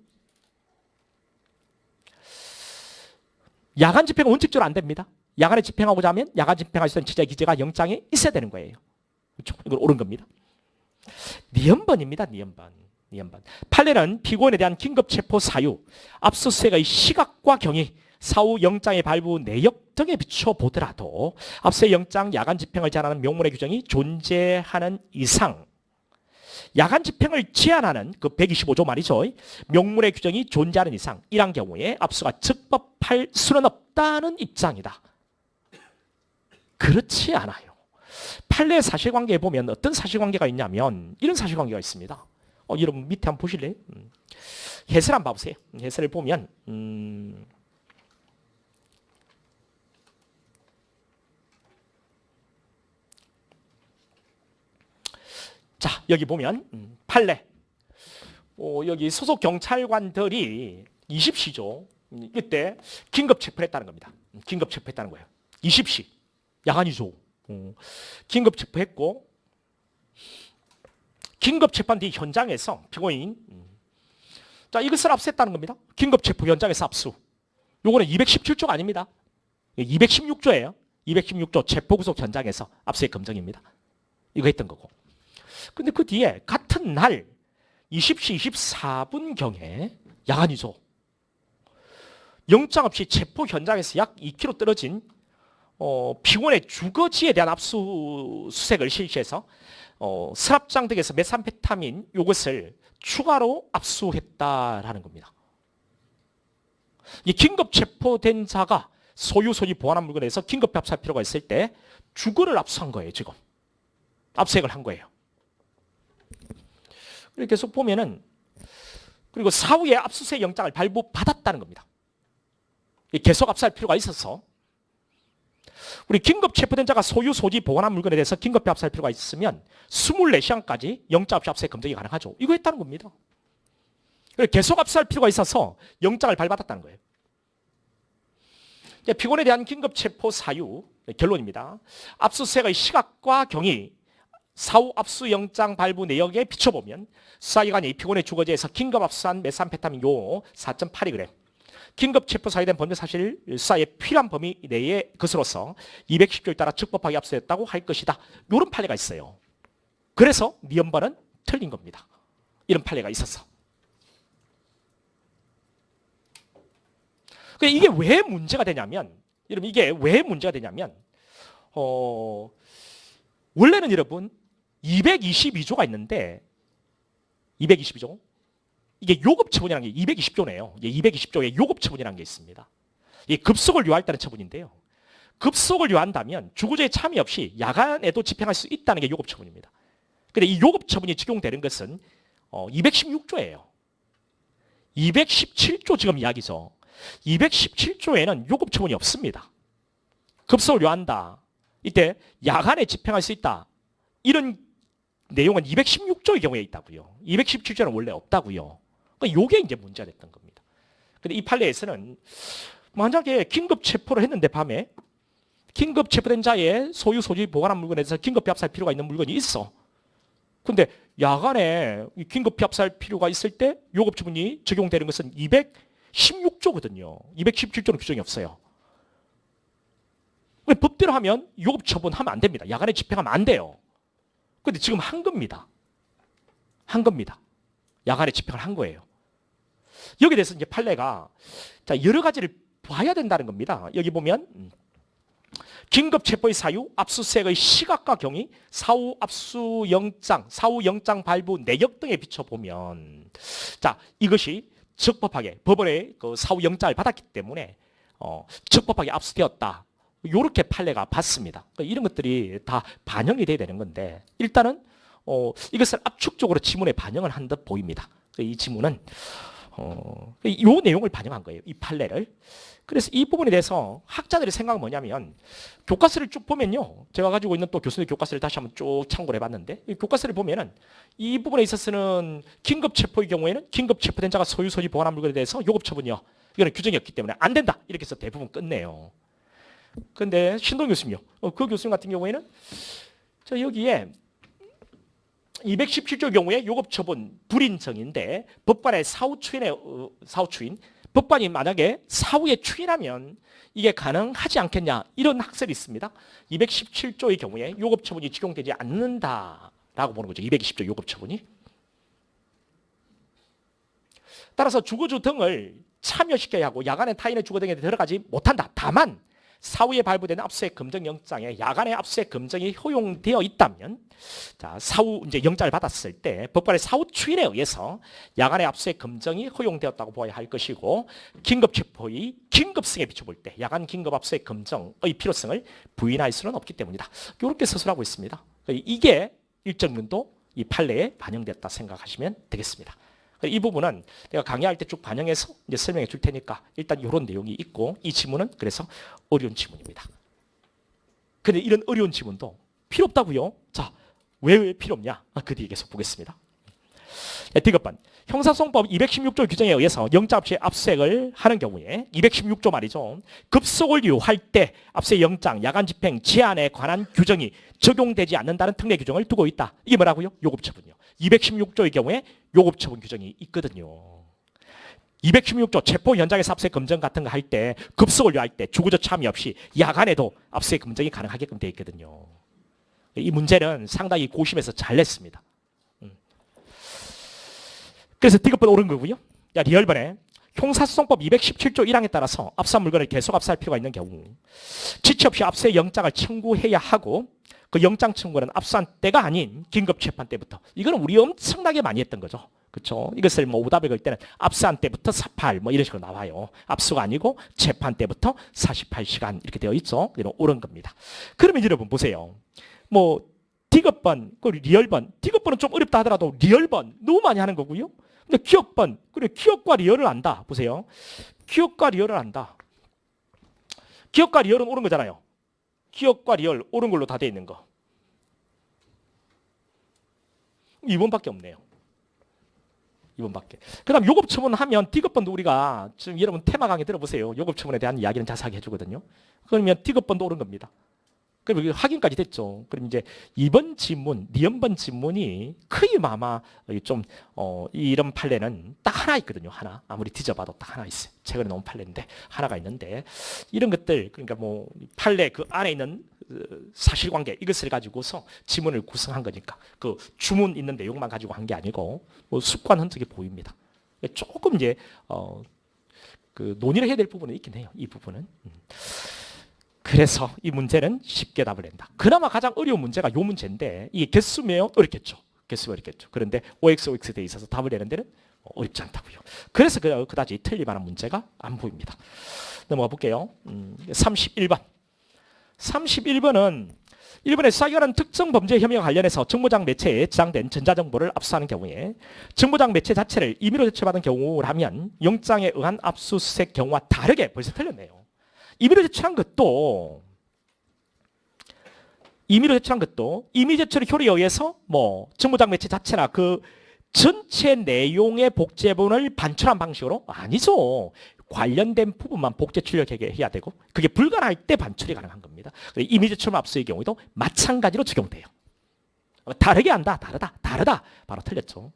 야간 집행은 원칙적으로 안 됩니다. 야간에 집행하고자 하면 야간 집행할 수 있는 취재 기재가 영장에 있어야 되는 거예요. 그렇죠? 이건 옳은 겁니다. 니은번입니다. 니은번. 판례는 피고인에 대한 긴급 체포 사유, 압수수색의 시각과 경위, 사후 영장의 발부 내역 등에 비춰 보더라도 압수수색 영장 야간 집행을 제한하는 명문의 규정이 존재하는 이상 야간 집행을 제한하는 그 125조 말이죠. 명문의 규정이 존재하는 이상 이런 경우에 압수가 즉법할 수는 없다는 입장이다. 그렇지 않아요. 판례 사실관계에 보면 어떤 사실관계가 있냐면 이런 사실관계가 있습니다. 여러분 밑에 한번 보실래요? 해설 한번 봐보세요. 해설을 보면 자 여기 보면 판례 여기 소속 경찰관들이 20시죠. 이때 긴급 체포를 했다는 겁니다. 긴급 체포했다는 거예요. 20시 야간이죠. 긴급 체포했고 긴급 체포한 뒤 현장에서 피고인 자 이것을 압수했다는 겁니다. 긴급 체포 현장에서 압수. 요거는 217조가 아닙니다. 216조예요. 216조 체포구속 현장에서 압수의 검증입니다. 이거 했던 거고. 근데 그 뒤에 같은 날 20시 24분경에 야간이죠. 영장 없이 체포 현장에서 약 2km 떨어진 피고인의 주거지에 대한 압수수색을 실시해서 서랍장 등에서 메삼페타민 이것을 추가로 압수했다라는 겁니다. 이 긴급 체포된 자가 소유 소지 보관한 물건에 대해서 긴급히 압수할 필요가 있을 때 주거를 압수한 거예요. 지금 압수색을 한 거예요. 이렇게 계속 보면은 그리고 사후에 압수수색 영장을 발부받았다는 겁니다. 계속 압수할 필요가 있어서 우리 긴급 체포된 자가 소유 소지 보관한 물건에 대해서 긴급히 압수할 필요가 있으면 24시간까지 영장 없이 압수수색 검증이 가능하죠. 이거 했다는 겁니다. 계속 압수할 필요가 있어서 영장을 발받았다는 거예요. 피고인에 대한 긴급 체포 사유 결론입니다. 압수수색의 시각과 경위, 사후 압수 영장 발부 내역에 비춰보면 수사기관이 피고인의 주거지에서 긴급 압수한 메삼페타민 요 4.82g, 긴급 체포 사유된 범죄 사실 수사에 필요한 범위 내의 것으로서 210조에 따라 적법하게 압수했다고 할 것이다. 이런 판례가 있어요. 그래서 니엄바는 틀린 겁니다. 이런 판례가 있어서. 이게 왜 문제가 되냐면, 여러분 이게 왜 문제가 되냐면, 원래는 여러분 222조가 있는데 222조 이게 요급처분이라는 게 220조네요. 220조에 요급처분이라는 게 있습니다. 이게 급속을 요할 때는 처분인데요. 급속을 요한다면 주거조에 참여 없이 야간에도 집행할 수 있다는 게 요급처분입니다. 근데 이 요급처분이 적용되는 것은 216조예요. 217조 지금 이야기죠. 217조에는 요급처분이 없습니다. 급속을 요한다. 이때 야간에 집행할 수 있다. 이런 내용은 216조의 경우에 있다고요. 217조는 원래 없다고요. 그러니까 이게 이제 문제가 됐던 겁니다. 근데 이 판례에서는 만약에 긴급 체포를 했는데 밤에 긴급 체포된 자의 소유 소지 보관한 물건에 대해서 긴급히 압수할 필요가 있는 물건이 있어. 근데 야간에 긴급히 압수할 필요가 있을 때 요급처분이 적용되는 것은 216조거든요. 217조는 규정이 없어요. 법대로 하면 요급처분하면 안 됩니다. 야간에 집행하면 안 돼요. 근데 지금 한 겁니다. 한 겁니다. 야간에 집행을 한 거예요. 여기에 대해서 이제 판례가 여러 가지를 봐야 된다는 겁니다. 여기 보면 긴급 체포의 사유, 압수수색의 시각과 경위, 사후 압수영장, 사후 영장 발부 내역 등에 비춰보면 이것이 적법하게 법원의 그 사후 영장을 받았기 때문에 적법하게 압수되었다. 이렇게 판례가 봤습니다. 이런 것들이 다 반영이 돼야 되는 건데 일단은 이것을 압축적으로 지문에 반영을 한 듯 보입니다. 이 지문은 이 내용을 반영한 거예요. 이 판례를. 그래서 이 부분에 대해서 학자들의 생각은 뭐냐면 교과서를 쭉 보면요. 제가 가지고 있는 또 교수님 교과서를 다시 한번 쭉 참고를 해봤는데 이 교과서를 보면은 이 부분에 있어서는 긴급 체포의 경우에는 긴급 체포된 자가 소유 소지 보관한 물건에 대해서 요급 처분이요. 이거는 규정이 없기 때문에 안 된다. 이렇게 해서 대부분 끝내요. 근데 신동 교수님요. 그 교수님 같은 경우에는 여기에 217조 경우에 요급처분 불인정인데 법관의 사후추인 법관이 만약에 사후에 추인하면 이게 가능하지 않겠냐 이런 학설이 있습니다. 217조의 경우에 요급처분이 적용되지 않는다라고 보는 거죠. 220조 요급처분이. 따라서 주거주 등을 참여시켜야 하고 야간에 타인의 주거 등에 들어가지 못한다. 다만 사후에 발부된 압수수색 검정영장에 야간의 압수수색 검정이 허용되어 있다면 사후 이제 영장을 받았을 때 법관의 사후 추인에 의해서 야간의 압수수색 검정이 허용되었다고 보아야 할 것이고 긴급 체포의 긴급성에 비춰볼 때 야간 긴급 압수수색 검정의 필요성을 부인할 수는 없기 때문이다. 이렇게 서술하고 있습니다. 이게 일정 정도 이 판례에 반영됐다 생각하시면 되겠습니다. 이 부분은 내가 강의할 때 쭉 반영해서 이제 설명해 줄 테니까 일단 이런 내용이 있고 이 지문은 그래서 어려운 지문입니다. 근데 이런 어려운 지문도 필요 없다고요? 자, 왜 필요 없냐? 그 뒤에 계속 보겠습니다. 디귿번 형사소송법 216조 규정에 의해서 영장 없이 압수수색을 하는 경우에 216조 말이죠. 급속을 유효할 때 압수수색 영장, 야간 집행 제한에 관한 규정이 적용되지 않는다는 특례 규정을 두고 있다. 이게 뭐라고요? 요급처분이요. 216조의 경우에 요급처분 규정이 있거든요. 216조 체포 현장에서 압수수색 검정 같은 거 할 때 급속을 유효할 때 주거조 참여 없이 야간에도 압수수색 검정이 가능하게끔 되어 있거든요. 이 문제는 상당히 고심해서 잘 냈습니다. 그래서 디귿번 옳은 거고요. 리얼번에 형사소송법 217조 1항에 따라서 압수한 물건을 계속 압수할 필요가 있는 경우 지체 없이 압수의 영장을 청구해야 하고 그 영장 청구는 압수한 때가 아닌 긴급 재판 때부터. 이거는 우리 엄청나게 많이 했던 거죠. 그렇죠? 이것을 오답을 걸 때는 압수한 때부터 48 이런 식으로 나와요. 압수가 아니고 재판 때부터 48시간 이렇게 되어 있죠. 이런 옳은 겁니다. 그러면 여러분 보세요. 디귿번, 리얼번. 디귿번은 좀 어렵다 하더라도 리얼번 너무 많이 하는 거고요. 근데 기억번, 그래 기억과 리얼을 안다. 보세요. 기억과 리얼을 안다. 기억과 리얼은 옳은 거잖아요. 기억과 리얼 옳은 걸로 다 돼 있는 거. 2번밖에 없네요. 2번밖에. 그 다음 요급처분 하면 디귿번도 우리가 지금 여러분 테마 강의 들어보세요. 요급처분에 대한 이야기는 자세하게 해주거든요. 그러면 디귿번도 옳은 겁니다. 그럼 확인까지 됐죠. 그럼 이제 2번 지문, 니은번 지문이 거의 아마 좀 이런 판례는 딱 하나 있거든요. 하나. 아무리 뒤져봐도 딱 하나 있어요. 최근에 나온 판례인데 하나가 있는데 이런 것들 그러니까 뭐 판례 그 안에 있는 사실관계 이것을 가지고서 지문을 구성한 거니까 그 주문 있는 내용만 가지고 한 게 아니고 뭐 습관 흔적이 보입니다. 조금 이제 그 논의를 해야 될 부분은 있긴 해요. 이 부분은. 그래서 이 문제는 쉽게 답을 낸다. 그나마 가장 어려운 문제가 이 문제인데 이게 개수면 어렵겠죠. 개수면 어렵겠죠. 그런데 OX, OX에 있어서 답을 내는 데는 어렵지 않다고요. 그래서 그다지 틀릴만한 문제가 안 보입니다. 넘어가 볼게요. 31번. 31번은 일본의 수사기관은 특정 범죄 혐의와 관련해서 정보장 매체에 저장된 전자정보를 압수하는 경우에 정보장 매체 자체를 임의로 제출받은 경우라면 영장에 의한 압수수색 경우와 다르게 벌써 틀렸네요. 임의로 제출한 것도 임의 제출의 효력에 의해서 뭐 정보장 매체 자체나 그 전체 내용의 복제본을 반출한 방식으로 아니죠. 관련된 부분만 복제 출력하게 해야 되고 그게 불가능할 때 반출이 가능한 겁니다. 임의 제출 압수의 경우에도 마찬가지로 적용돼요. 다르게 한다. 다르다. 바로 틀렸죠.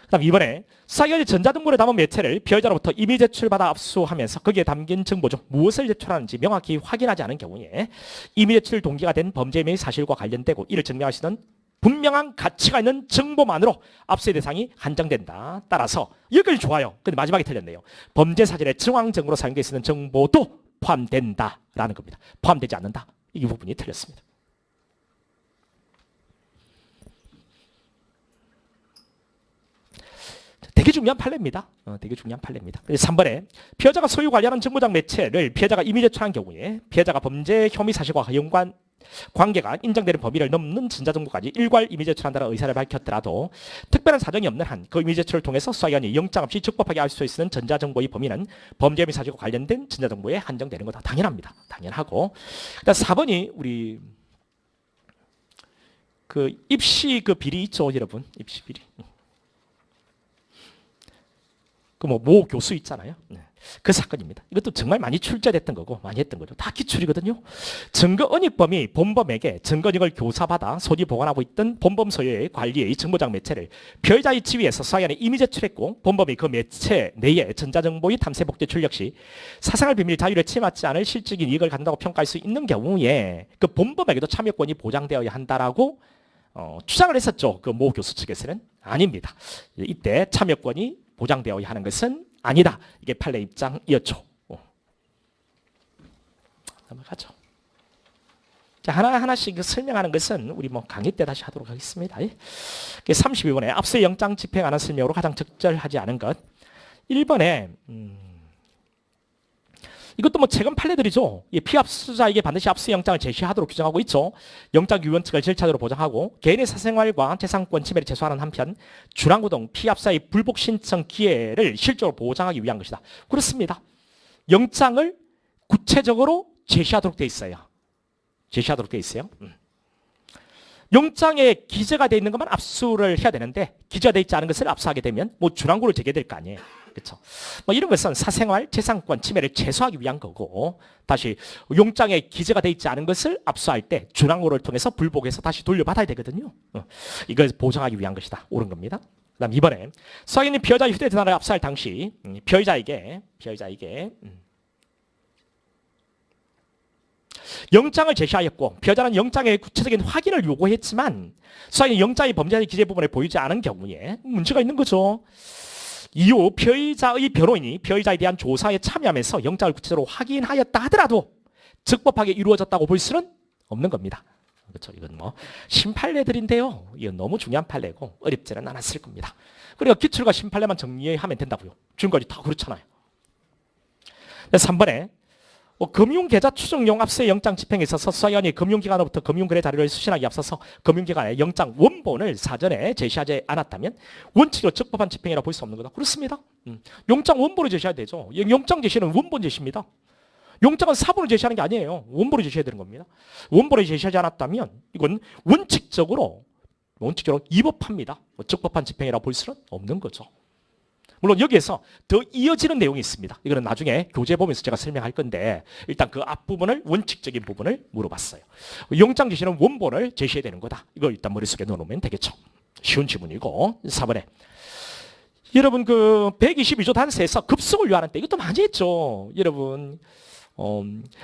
그다음 이번에 수사기관이 전자정보를 담은 매체를 피해자로부터 임의 제출받아 압수하면서 거기에 담긴 정보 중 무엇을 제출하는지 명확히 확인하지 않은 경우에 임의 제출 동기가 된 범죄 혐의 사실과 관련되고 이를 증명할 수 있는 분명한 가치가 있는 정보만으로 압수의 대상이 한정된다. 따라서 여기까지 좋아요. 근데 마지막에 틀렸네요. 범죄 사실의 정황적으로 사용되어 있는 정보도 포함된다라는 겁니다. 포함되지 않는다. 이 부분이 틀렸습니다. 되게 중요한 판례입니다. 되게 중요한 판례입니다. 3번에 피해자가 소유 관련한 정보장 매체를 피해자가 임의 제출한 경우에 피해자가 범죄 혐의 사실과 관계가 인정되는 범위를 넘는 전자정보까지 일괄 임의 제출한다는 의사를 밝혔더라도 특별한 사정이 없는 한 그 임의 제출을 통해서 수사기관이 영장 없이 적법하게 알 수 있는 전자정보의 범위는 범죄 혐의 사실과 관련된 전자정보에 한정되는 거다. 당연합니다. 당연하고. 그다음 4번이 우리 그 입시 그 비리 있죠, 여러분. 입시 비리. 그 모 교수 있잖아요. 그 사건입니다. 이것도 정말 많이 출제됐던 거고 많이 했던 거죠. 다 기출이거든요. 증거언익범이 본범에게 증거언익을 교사받아 소지 보관하고 있던 본범 소유의 관리의 정보장 매체를 피해자의 지위에서 수사기관에 임의 제출했고 본범이 그 매체 내에 전자정보의 탐색 복제 출력 시 사생활 비밀 자유를 침해하지 않을 실질적인 이익을 갖는다고 평가할 수 있는 경우에 그 본범에게도 참여권이 보장되어야 한다라고 주장을 했었죠. 그 모 교수 측에서는 아닙니다. 이때 참여권이 보장되어야 하는 것은 아니다. 이게 판례 입장이었죠. 넘어가죠. 자, 하나씩 설명하는 것은 우리 뭐 강의 때 다시 하도록 하겠습니다. 32번에 압수의 영장 집행하는 설명으로 가장 적절하지 않은 것. 1번에 이것도 뭐 최근 판례들이죠. 피압수자에게 반드시 압수영장을 제시하도록 규정하고 있죠. 영장 유언책을 절차적으로 보장하고 개인의 사생활과 재산권 침해를 제소하는 한편 준항구 등 피압사의 불복 신청 기회를 실적으로 보장하기 위한 것이다. 그렇습니다. 영장을 구체적으로 제시하도록 돼 있어요. 영장에 기재가 돼 있는 것만 압수를 해야 되는데 기재가 돼 있지 않은 것을 압수하게 되면 뭐 준항구를 제기해야 될 거 아니에요. 그렇죠. 뭐 이런 것은 사생활, 재산권 침해를 제소하기 위한 거고 다시 영장에 기재가 돼 있지 않은 것을 압수할 때 준항구를 통해서 불복해서 다시 돌려받아야 되거든요. 이걸 보장하기 위한 것이다. 옳은 겁니다. 그다음 2번에 수사기관이 피해자의 휴대전화를 압수할 당시 피해자에게 영장을 제시하였고 피해자는 영장의 구체적인 확인을 요구했지만 수사기관이 영장의 범죄의 기재 부분을 보이지 않은 경우에 문제가 있는 거죠. 이후 피해자의 변호인이 피해자에 대한 조사에 참여하면서 영장을 구체적으로 확인하였다 하더라도 적법하게 이루어졌다고 볼 수는 없는 겁니다. 그렇죠. 이건 뭐 신판례들인데요. 이건 너무 중요한 판례고 어렵지는 않았을 겁니다. 그러니까 기출과 신판례만 정리하면 된다고요. 지금까지 다 그렇잖아요. 3번에 금융계좌 추정용 압수의 영장 집행에 있어서 수사기관이 금융기관으로부터 금융거래 자료를 수신하기 앞서서 금융기관에 영장 원본을 사전에 제시하지 않았다면 원칙으로 적법한 집행이라 볼 수 없는 거다. 그렇습니다. 영장 원본을 제시해야 되죠. 영장 제시는 원본 제시입니다. 영장은 사본을 제시하는 게 아니에요. 원본을 제시해야 되는 겁니다. 원본을 제시하지 않았다면 이건 원칙적으로 위법합니다. 적법한 집행이라 볼 수는 없는 거죠. 물론 여기에서 더 이어지는 내용이 있습니다. 이거는 나중에 교재 보면서 제가 설명할 건데 일단 그 앞부분을 원칙적인 부분을 물어봤어요. 영장 제시는 원본을 제시해야 되는 거다. 이거 일단 머릿속에 넣어놓으면 되겠죠. 쉬운 지문이고 4번에 여러분 그 122조 단서에서 급속을 요하는 때 이것도 많이 했죠. 여러분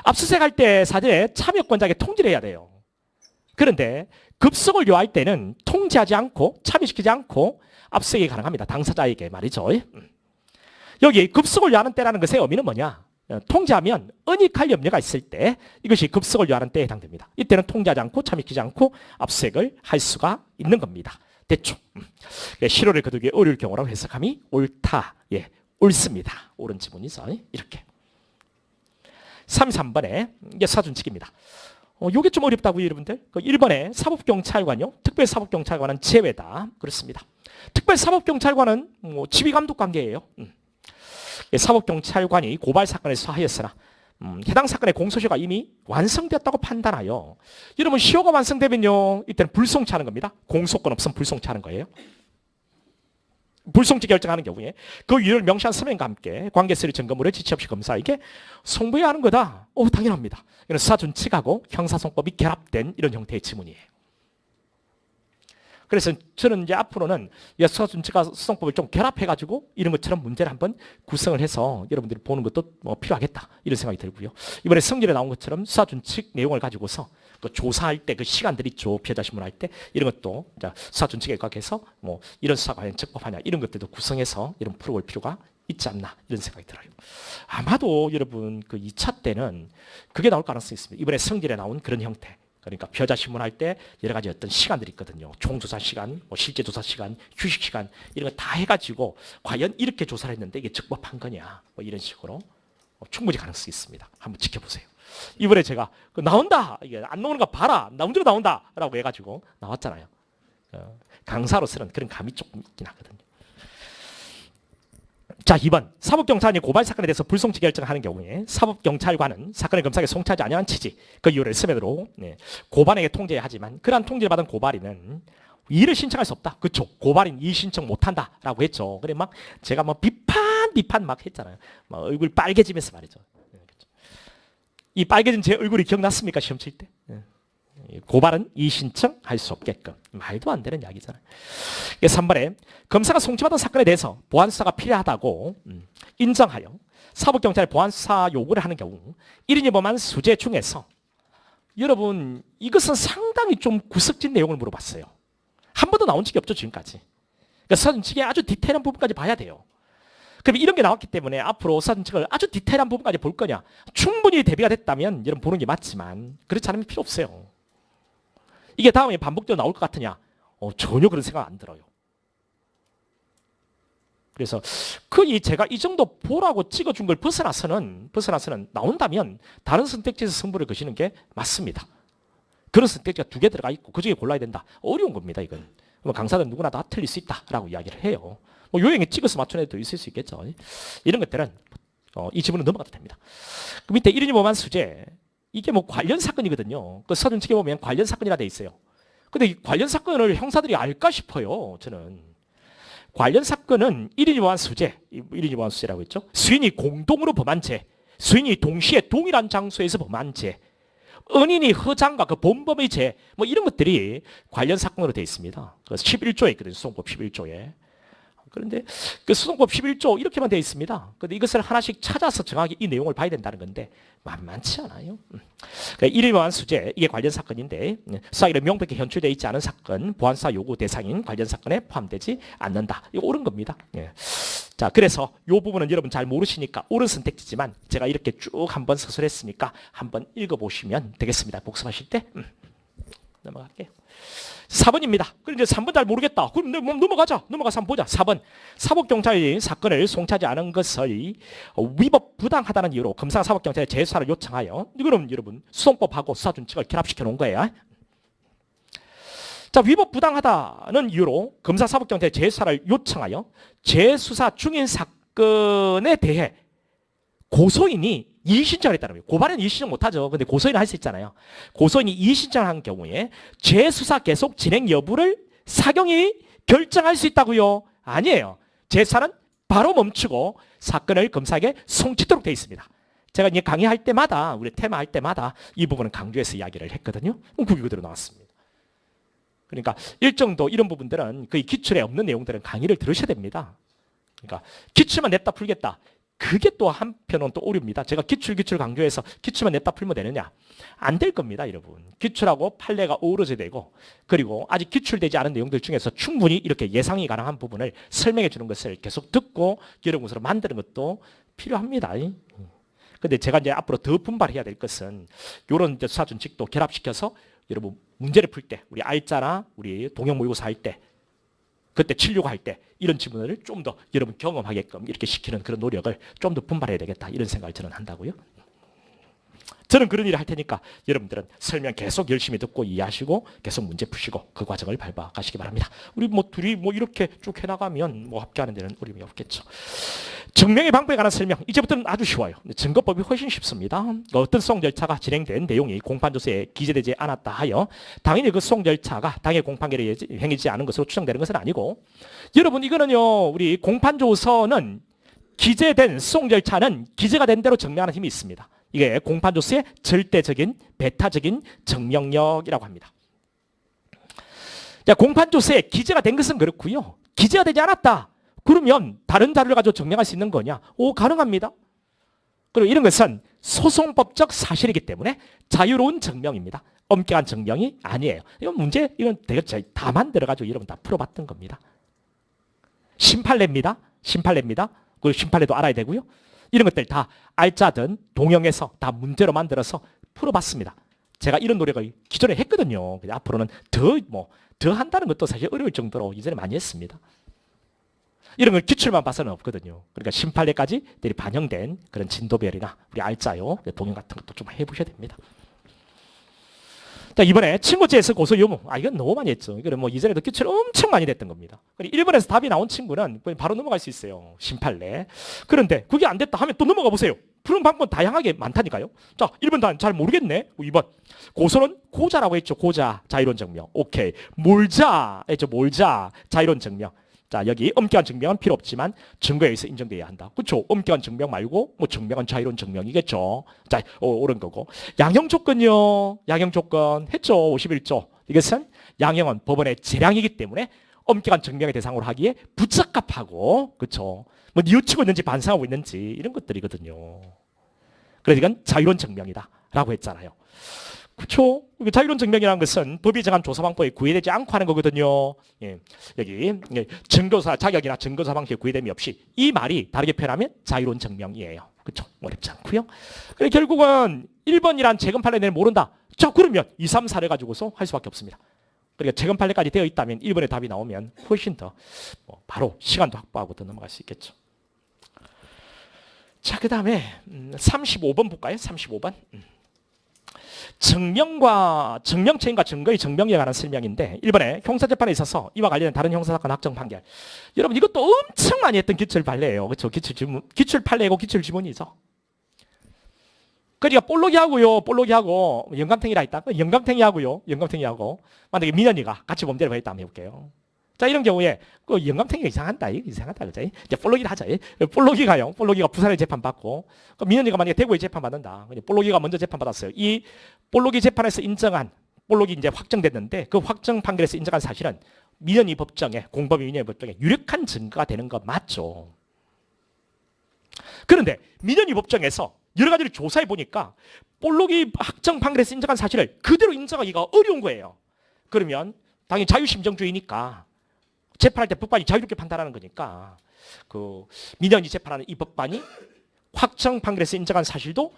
압수수색할 때 사전에 참여권자에게 통지를 해야 돼요. 그런데 급속을 요할 때는 통지하지 않고 참여시키지 않고 압수수색이 가능합니다. 당사자에게 말이죠. 여기 급속을 요하는 때라는 것의 의미는 뭐냐? 통지하면 은닉할 염려가 있을 때 이것이 급속을 요하는 때에 해당됩니다. 이때는 통지하지 않고 참여시키지 않고 압수수색을 할 수가 있는 겁니다. 됐죠? 실효를 거두기에 어려울 경우라고 해석함이 옳다. 예, 옳습니다. 옳은 지문이죠. 이렇게. 33번에 이게 사준칙입니다. 요게 좀 어렵다고요, 여러분들. 1번에 사법경찰관요. 특별사법경찰관은 제외다. 그렇습니다. 특별사법경찰관은 지휘감독 관계예요. 사법경찰관이 고발사건을 수사하였으나 해당 사건의 공소시효가 이미 완성되었다고 판단하여 여러분 시효가 완성되면요 이때는 불송치하는 겁니다. 공소권 없으면 불송치하는 거예요. 불송치 결정하는 경우에 그 이유를 명시한 서면과 함께 관계서류 증거물을 지체 없이 검사에게 송부해야 하는 거다. 당연합니다. 이건 수사준칙하고 형사소송법이 결합된 이런 형태의 지문이에요. 그래서 저는 이제 앞으로는 수사준칙과 소송법을 좀 결합해가지고 이런 것처럼 문제를 한번 구성을 해서 여러분들이 보는 것도 필요하겠다 이런 생각이 들고요. 이번에 성질에 나온 것처럼 수사준칙 내용을 가지고서 그 조사할 때 그 시간들 있죠. 피해자 신문할 때 이런 것도 수사준칙에 입각해서 이런 수사가 과연 적법하냐 이런 것들도 구성해서 이런 풀어볼 필요가 있지 않나 이런 생각이 들어요. 아마도 여러분 그 2차 때는 그게 나올 가능성이 있습니다. 이번에 성질에 나온 그런 형태. 그러니까 피해자 신문할 때 여러 가지 어떤 시간들이 있거든요. 총조사 시간, 실제 조사 시간, 휴식 시간 이런 거 다 해가지고 과연 이렇게 조사를 했는데 이게 적법한 거냐 이런 식으로 충분히 가능성이 있습니다. 한번 지켜보세요. 이번에 제가 나온다 이게 안 나오는 거 봐라 나온대로 나온다라고 해가지고 나왔잖아요. 강사로서는 그런 감이 조금 있긴 하거든요. 자, 2번 사법경찰관이 고발사건에 대해서 불송치 결정하는 경우에 사법경찰관은 사건을 검사에게 송치하지 아니한 취지 그 이유를 서면으로 고발에게 통지해야 하지만 그러한 통지를 받은 고발인은 이의를 신청할 수 없다. 그렇죠. 고발인 이의 신청 못한다라고 했죠. 그래 막 제가 비판 막 했잖아요. 막 얼굴 빨개지면서 말이죠. 이 빨개진 제 얼굴이 기억났습니까? 시험 칠 때. 고발은 이의 신청할 수 없게끔. 말도 안 되는 이야기잖아요. 3번에 검사가 송치받은 사건에 대해서 보안수사가 필요하다고 인정하여 사법경찰에 보안수사 요구를 하는 경우 1인이 범한 수재 중에서 여러분 이것은 상당히 좀 구석진 내용을 물어봤어요. 한 번도 나온 적이 없죠 지금까지. 그러니까 사전칙의 아주 디테일한 부분까지 봐야 돼요. 그럼 이런 게 나왔기 때문에 앞으로 사전칙을 아주 디테일한 부분까지 볼 거냐. 충분히 대비가 됐다면 여러분 보는 게 맞지만 그렇지 않으면 필요 없어요. 이게 다음에 반복되어 나올 것 같으냐? 전혀 그런 생각 안 들어요. 그래서 제가 이 정도 보라고 찍어준 걸 벗어나서는 나온다면 다른 선택지에서 승부를 거시는 게 맞습니다. 그런 선택지가 2개 들어가 있고 그중에 골라야 된다. 어려운 겁니다. 이건. 강사들 누구나 다 틀릴 수 있다라고 이야기를 해요. 요행에 찍어서 맞춘 애도 있을 수 있겠죠. 이런 것들은 이 지문은 넘어가도 됩니다. 그 밑에 1인이 범한 수재 이게 관련 사건이거든요. 그 사전칙에 보면 관련 사건이라 돼 있어요. 근데 이 관련 사건을 형사들이 알까 싶어요. 저는. 관련 사건은 1인이 범한 수재, 1인이 범한 수재라고 했죠. 수인이 공동으로 범한 죄, 수인이 동시에 동일한 장소에서 범한 죄, 은인이 허장과 그 본범의 죄, 이런 것들이 관련 사건으로 돼 있습니다. 11조에 있거든요. 소송법 11조에. 그런데 그 수송법 11조 이렇게만 되어 있습니다. 그런데 이것을 하나씩 찾아서 정확히 이 내용을 봐야 된다는 건데 만만치 않아요. 그러니까 1인 범한 수재 이게 관련 사건인데 수사기록 명백히 현출되어 있지 않은 사건 보안수사 요구 대상인 관련 사건에 포함되지 않는다. 이거 옳은 겁니다. 자, 그래서 이 부분은 여러분 잘 모르시니까 옳은 선택지지만 제가 이렇게 쭉 한번 서술했으니까 한번 읽어보시면 되겠습니다. 복습하실 때 넘어갈게요. 4번입니다. 그럼 이제 3번 잘 모르겠다. 그럼 넘어가서 한번 보자. 4번. 사법경찰이 사건을 송치하지 않은 것을 위법 부당하다는 이유로 검사가 사법경찰에 재수사를 요청하여 그럼 여러분 수송법하고 수사준칙을 결합시켜 놓은 거예요. 자, 위법 부당하다는 이유로 검사 사법경찰에 재수사를 요청하여 재수사 중인 사건에 대해 고소인이 이의신청을 했다는 거예요. 고발은 이의신청 못하죠. 근데 고소인은 할 수 있잖아요. 고소인이 이의신청을 한 경우에 재수사 계속 진행 여부를 사경이 결정할 수 있다고요? 아니에요. 재수사는 바로 멈추고 사건을 검사에게 송치도록 되어 있습니다. 제가 이제 강의할 때마다, 우리 테마 할 때마다 이 부분은 강조해서 이야기를 했거든요. 그게 그대로 나왔습니다. 그러니까 일정도 이런 부분들은 거의 기출에 없는 내용들은 강의를 들으셔야 됩니다. 그러니까 기출만 냈다 풀겠다. 그게 또 한편은 또 오류입니다. 제가 기출 강조해서 기출만 냈다 풀면 되느냐? 안 될 겁니다, 여러분. 기출하고 판례가 어우러져야 되고, 그리고 아직 기출되지 않은 내용들 중에서 충분히 이렇게 예상이 가능한 부분을 설명해 주는 것을 계속 듣고 이런 것으로 만드는 것도 필요합니다. 근데 제가 이제 앞으로 더 분발해야 될 것은 이런 수사준칙도 결합시켜서 여러분 문제를 풀 때, 우리 R자나 우리 동형 모의고사 할 때, 그때 치려고 할 때 이런 지문을 좀 더 여러분 경험하게끔 이렇게 시키는 그런 노력을 좀 더 분발해야 되겠다, 이런 생각을 저는 한다고요. 저는 그런 일을 할 테니까 여러분들은 설명 계속 열심히 듣고 이해하시고 계속 문제 푸시고 그 과정을 밟아 가시기 바랍니다. 우리 둘이 이렇게 쭉 해나가면 합격하는 데는 어려움이 없겠죠. 증명의 방법에 관한 설명, 이제부터는 아주 쉬워요. 증거법이 훨씬 쉽습니다. 어떤 수송 절차가 진행된 내용이 공판조서에 기재되지 않았다 하여 당연히 그 수송 절차가 당해 공판결에 행해지지 않은 것으로 추정되는 것은 아니고, 여러분 이거는요, 우리 공판조서는 기재된 수송 절차는 기재가 된 대로 증명하는 힘이 있습니다. 이게 공판조서의 절대적인 배타적인 증명력이라고 합니다. 자, 공판조서에 기재가 된 것은 그렇고요. 기재가 되지 않았다. 그러면 다른 자료를 가지고 증명할 수 있는 거냐? 가능합니다. 그리고 이런 것은 소송법적 사실이기 때문에 자유로운 증명입니다. 엄격한 증명이 아니에요. 이건 되게 다 만들어가지고 여러분 다 풀어봤던 겁니다. 심판례입니다. 그리고 심판례도 알아야 되고요. 이런 것들 다 R자든 동형에서 다 문제로 만들어서 풀어봤습니다. 제가 이런 노력을 기존에 했거든요. 앞으로는 더 한다는 것도 사실 어려울 정도로 이전에 많이 했습니다. 이런 걸 기출만 봐서는 없거든요. 그러니까 심판례까지 반영된 그런 진도별이나 우리 R자요, 동형 같은 것도 좀 해보셔야 됩니다. 자, 이번에 친고죄에서 고소 유무. 이건 너무 많이 했죠. 이거는 이전에도 기출 엄청 많이 됐던 겁니다. 1번에서 답이 나온 친구는 바로 넘어갈 수 있어요. 심판례. 그런데 그게 안 됐다 하면 또 넘어가 보세요. 푸는 방법은 다양하게 많다니까요. 자, 1번 다 잘 모르겠네. 2번. 고소는 고자라고 했죠. 고자. 자유로운 증명. 오케이. 몰자 했죠. 몰자. 자유로운 증명. 자, 여기 엄격한 증명은 필요 없지만 증거에 의해서 인정돼야 한다. 그렇죠? 엄격한 증명 말고 증명은 자유로운 증명이겠죠. 자, 옳은 거고. 양형 조건요. 양형 조건 했죠. 51조. 이것은 양형은 법원의 재량이기 때문에 엄격한 증명의 대상으로 하기에 부적합하고, 그렇죠? 뉘우치고 있는지 반성하고 있는지 이런 것들이거든요. 그래서 이건 자유로운 증명이다라고 했잖아요. 그렇죠? 자유로운 증명이라는 것은 법이 정한 조사 방법에 구애되지 않고 하는 거거든요. 예, 여기 증거사 자격이나 증거사 방식에 구애됨이 없이 이 말이 다르게 표현하면 자유로운 증명이에요. 그렇죠? 어렵지 않고요. 그래 결국은 1번이란 재검 판례는 모른다. 자, 그러면 2, 3, 4를 가지고서 할 수밖에 없습니다. 그러니까 재검 판례까지 되어 있다면 1번의 답이 나오면 훨씬 더 바로 시간도 확보하고 더 넘어갈 수 있겠죠. 자, 그 다음에 35번 볼까요? 35번. 증명체인과 증거의 증명에 관한 설명인데, 1번에 형사재판에 있어서 이와 관련된 다른 형사사건 확정 판결. 여러분 이것도 엄청 많이 했던 기출 판례예요. 그렇죠? 기출 판례고 기출 지문이죠. 그러니까 볼록이하고 영감탱이라 했다. 영감탱이하고 만약에 민현이가 같이 범죄를 벌였다 한번 해볼게요. 자, 이런 경우에 영감탱이가 이상하다, 그죠? 이제 볼록이를 하자. 볼록이가 부산에 재판받고, 민현이가 만약에 대구에 재판받는다. 볼록이가 먼저 재판받았어요. 이 볼록이 재판에서 인정한, 볼록이 이제 확정됐는데 그 확정 판결에서 인정한 사실은 민현이 법정에, 공범이 민현이 법정에 유력한 증거가 되는 거 맞죠. 그런데 민현이 법정에서 여러 가지를 조사해 보니까 볼록이 확정 판결에서 인정한 사실을 그대로 인정하기가 어려운 거예요. 그러면 당연히 자유심정주의니까 재판할 때 법관이 자유롭게 판단하는 거니까 민현이 재판하는 이 법관이 확정 판결에서 인정한 사실도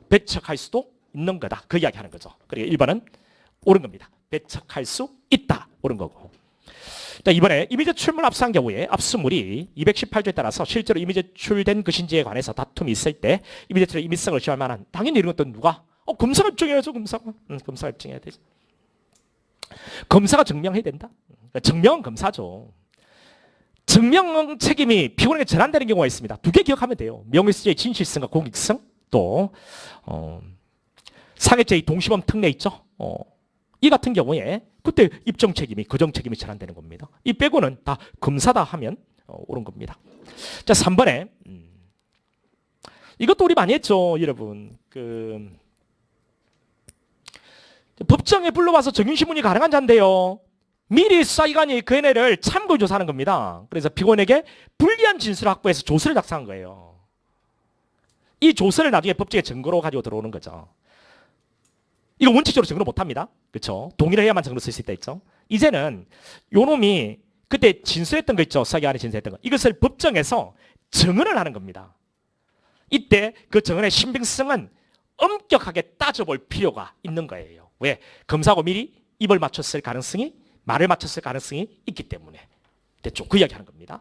배척할 수도 있는 거다. 그 이야기하는 거죠. 그러니까 1번은 옳은 겁니다. 배척할 수 있다. 옳은 거고. 이번에 이미 제출물 압수한 경우에 압수물이 218조에 따라서 실제로 이미 제출된 것인지에 관해서 다툼이 있을 때 이미 제출의 임의성을 시할 만한, 당연히 이런 것도 누가? 검사가 입증해야죠. 검사가 입증해야 되죠. 검사가 증명해야 된다. 증명은 검사죠. 증명 책임이 피고인에게 전환되는 경우가 있습니다. 두 개 기억하면 돼요. 명예수재의 진실성과 공익성, 또 상해죄의 동시범 특례 있죠. 이 같은 경우에 그때 입증 책임이, 거정 책임이 전환되는 겁니다. 이 빼고는 다 검사다 하면 옳은 겁니다. 자, 3번에 이것도 우리 많이 했죠, 여러분. 법정에 불러와서 정인신문이 가능한 자인데요. 미리 수사기관이 그 애를 참고조사하는 겁니다. 그래서 피고인에게 불리한 진술을 확보해서 조서를 작성한 거예요. 이 조서를 나중에 법정에 증거로 가지고 들어오는 거죠. 이거 원칙적으로 증거를 못합니다. 그렇죠? 동의를 해야만 증거로 쓸 수 있다 했죠. 이제는 요 놈이 그때 진술했던 거 있죠. 수사기관이 진술했던 거. 이것을 법정에서 증언을 하는 겁니다. 이때 그 증언의 신빙성은 엄격하게 따져볼 필요가 있는 거예요. 왜? 검사하고 미리 입을 맞췄을 가능성이, 말을 맞췄을 가능성이 있기 때문에. 됐죠? 그 이야기 하는 겁니다.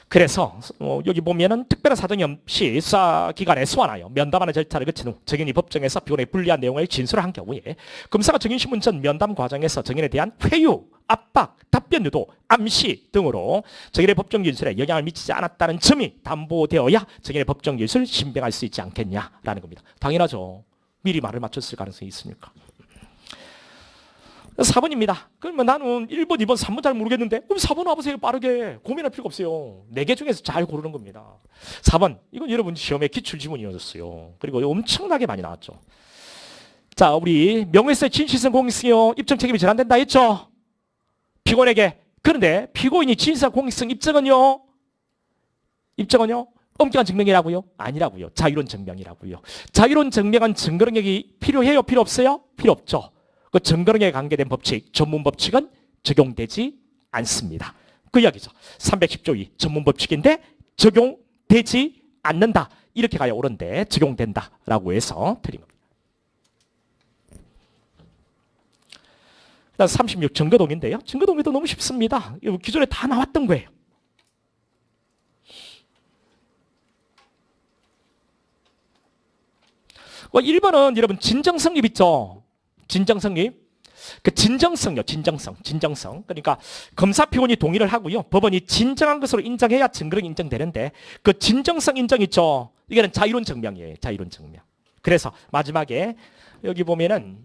그래서 여기 보면은 특별한 사정이 없이 수사기관에 소환하여 면담하는 절차를 거친 후 증인이 법정에서 피고인의 불리한 내용을 진술을 한 경우에 검사가 증인신문 전 면담 과정에서 증인에 대한 회유, 압박, 답변 유도, 암시 등으로 증인의 법정 진술에 영향을 미치지 않았다는 점이 담보되어야 증인의 법정 진술을 신빙할 수 있지 않겠냐라는 겁니다. 당연하죠. 미리 말을 맞췄을 가능성이 있으니까. 4번입니다. 그러면 나는 1번, 2번, 3번 잘 모르겠는데 그럼 4번 와보세요. 빠르게. 고민할 필요가 없어요. 4개 중에서 잘 고르는 겁니다. 4번. 이건 여러분 시험에 기출지문이었어요. 그리고 엄청나게 많이 나왔죠. 자, 우리 명예훼손 진실성 공익성이요. 입증 책임이 전환된다 했죠. 피고인에게. 그런데 피고인이 진실성 공익성 입증은요. 엄격한 증명이라고요? 아니라고요. 자유로운 증명이라고요. 자유로운 증명은 증거 능력이 필요해요? 필요 없어요? 필요 없죠. 그 증거 능력에 관계된 법칙, 전문 법칙은 적용되지 않습니다. 그 이야기죠. 310조 2 전문 법칙인데 적용되지 않는다. 이렇게 가야 옳은데 적용된다라고 해서 틀린 겁니다. 그다음 36 증거동의인데요. 증거동의도 너무 쉽습니다. 기존에 다 나왔던 거예요. 뭐 1번은 여러분 진정성립 있죠. 진정성립. 그 진정성요. 진정성. 그러니까 검사 피고인이 동의를 하고요. 법원이 진정한 것으로 인정해야 증거로 인정되는데 그 진정성 인정 있죠. 이게는 자유로운 증명이에요. 자유로운 증명. 그래서 마지막에 여기 보면은